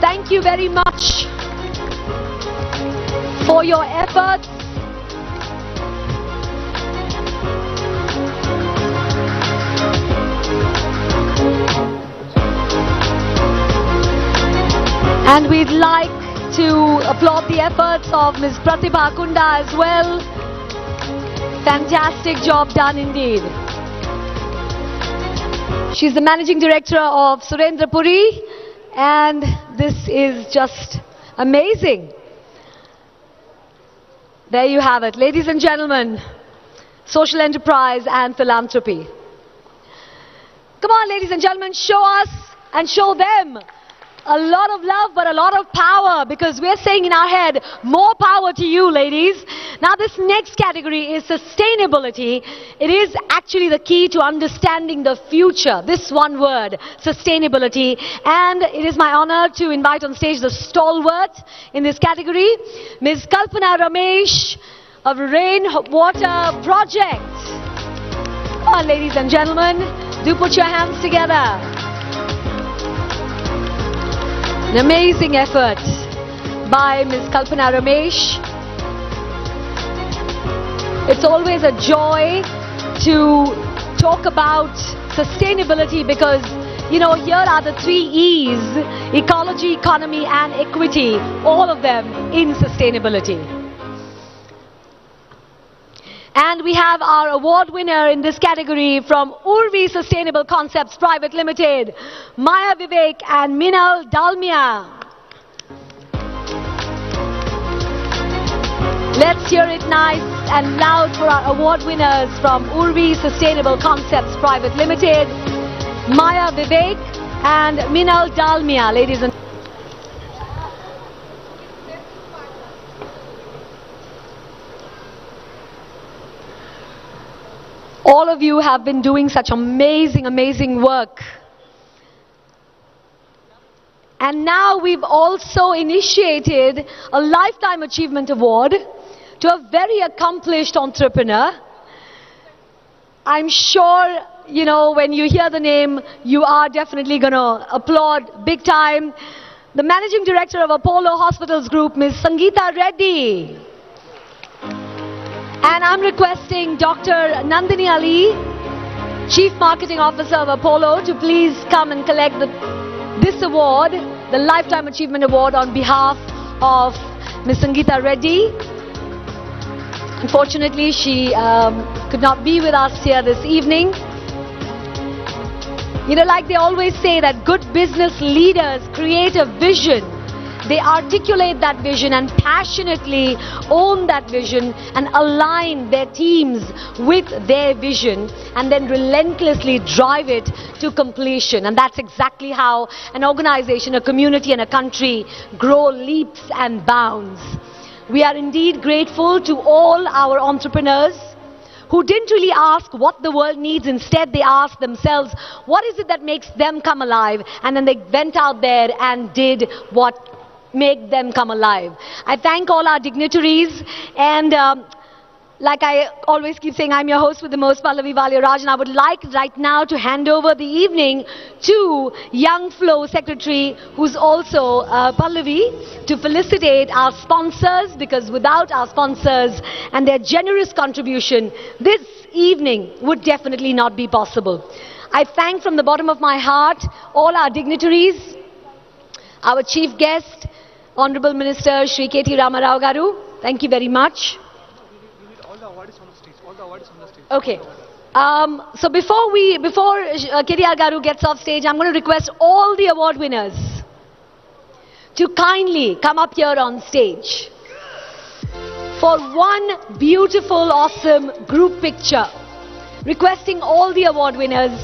thank you very much for your efforts. And we'd like to applaud the efforts of Ms. Pratibha Kunda as well. Fantastic job done indeed. She's the Managing Director of Surendra Puri, and this is just amazing. There you have it. Ladies and gentlemen, social enterprise and philanthropy. Come on, ladies and gentlemen, show us and show them a lot of love, but a lot of power, because we're saying in our head, more power to you, ladies. Now, this next category is sustainability. It is actually the key to understanding the future. This one word, sustainability. And it is my honor to invite on stage the stalwart in this category, Ms. Kalpana Ramesh of Rainwater Project. Come on, ladies and gentlemen, do put your hands together. An amazing effort by Ms. Kalpana Ramesh. It's always a joy to talk about sustainability because, you know, here are the 3 E's: ecology, economy and equity, all of them in sustainability. And we have our award winner in this category from Urvi Sustainable Concepts Private Limited, Maya Vivek and Minal Dalmia. Let's hear it nice and loud for our award winners from Urvi Sustainable Concepts Private Limited, Maya Vivek and Minal Dalmia, ladies and all of you have been doing such amazing, amazing work. And now we've also initiated a Lifetime Achievement Award to a very accomplished entrepreneur. I'm sure, you know, when you hear the name, you are definitely going to applaud big time. The Managing Director of Apollo Hospitals Group, Ms. Sangeeta Reddy. And I'm requesting Dr. Nandini Ali, Chief Marketing Officer of Apollo, to please come and collect this award, the Lifetime Achievement Award, on behalf of Ms. Sangeeta Reddy. Unfortunately, she could not be with us here this evening. You know, like they always say that good business leaders create a vision. They articulate that vision and passionately own that vision and align their teams with their vision and then relentlessly drive it to completion. And that's exactly how an organization, a community and a country grow leaps and bounds. We are indeed grateful to all our entrepreneurs who didn't really ask what the world needs. Instead, they asked themselves, what is it that makes them come alive? And then they went out there and did what make them come alive. I thank all our dignitaries, and like I always keep saying, I'm your host with the most, Pallavi Valyaraj, and I would like right now to hand over the evening to Young FLO Secretary, who's also Pallavi, to felicitate our sponsors, because without our sponsors and their generous contribution, this evening would definitely not be possible. I thank from the bottom of my heart all our dignitaries, our chief guest, Honorable Minister Shri KT Ramarao Garu. Thank you very much. Okay. So before KTR Garu gets off stage, I'm going to request all the award winners to kindly come up here on stage for one beautiful, awesome group picture. Requesting all the award winners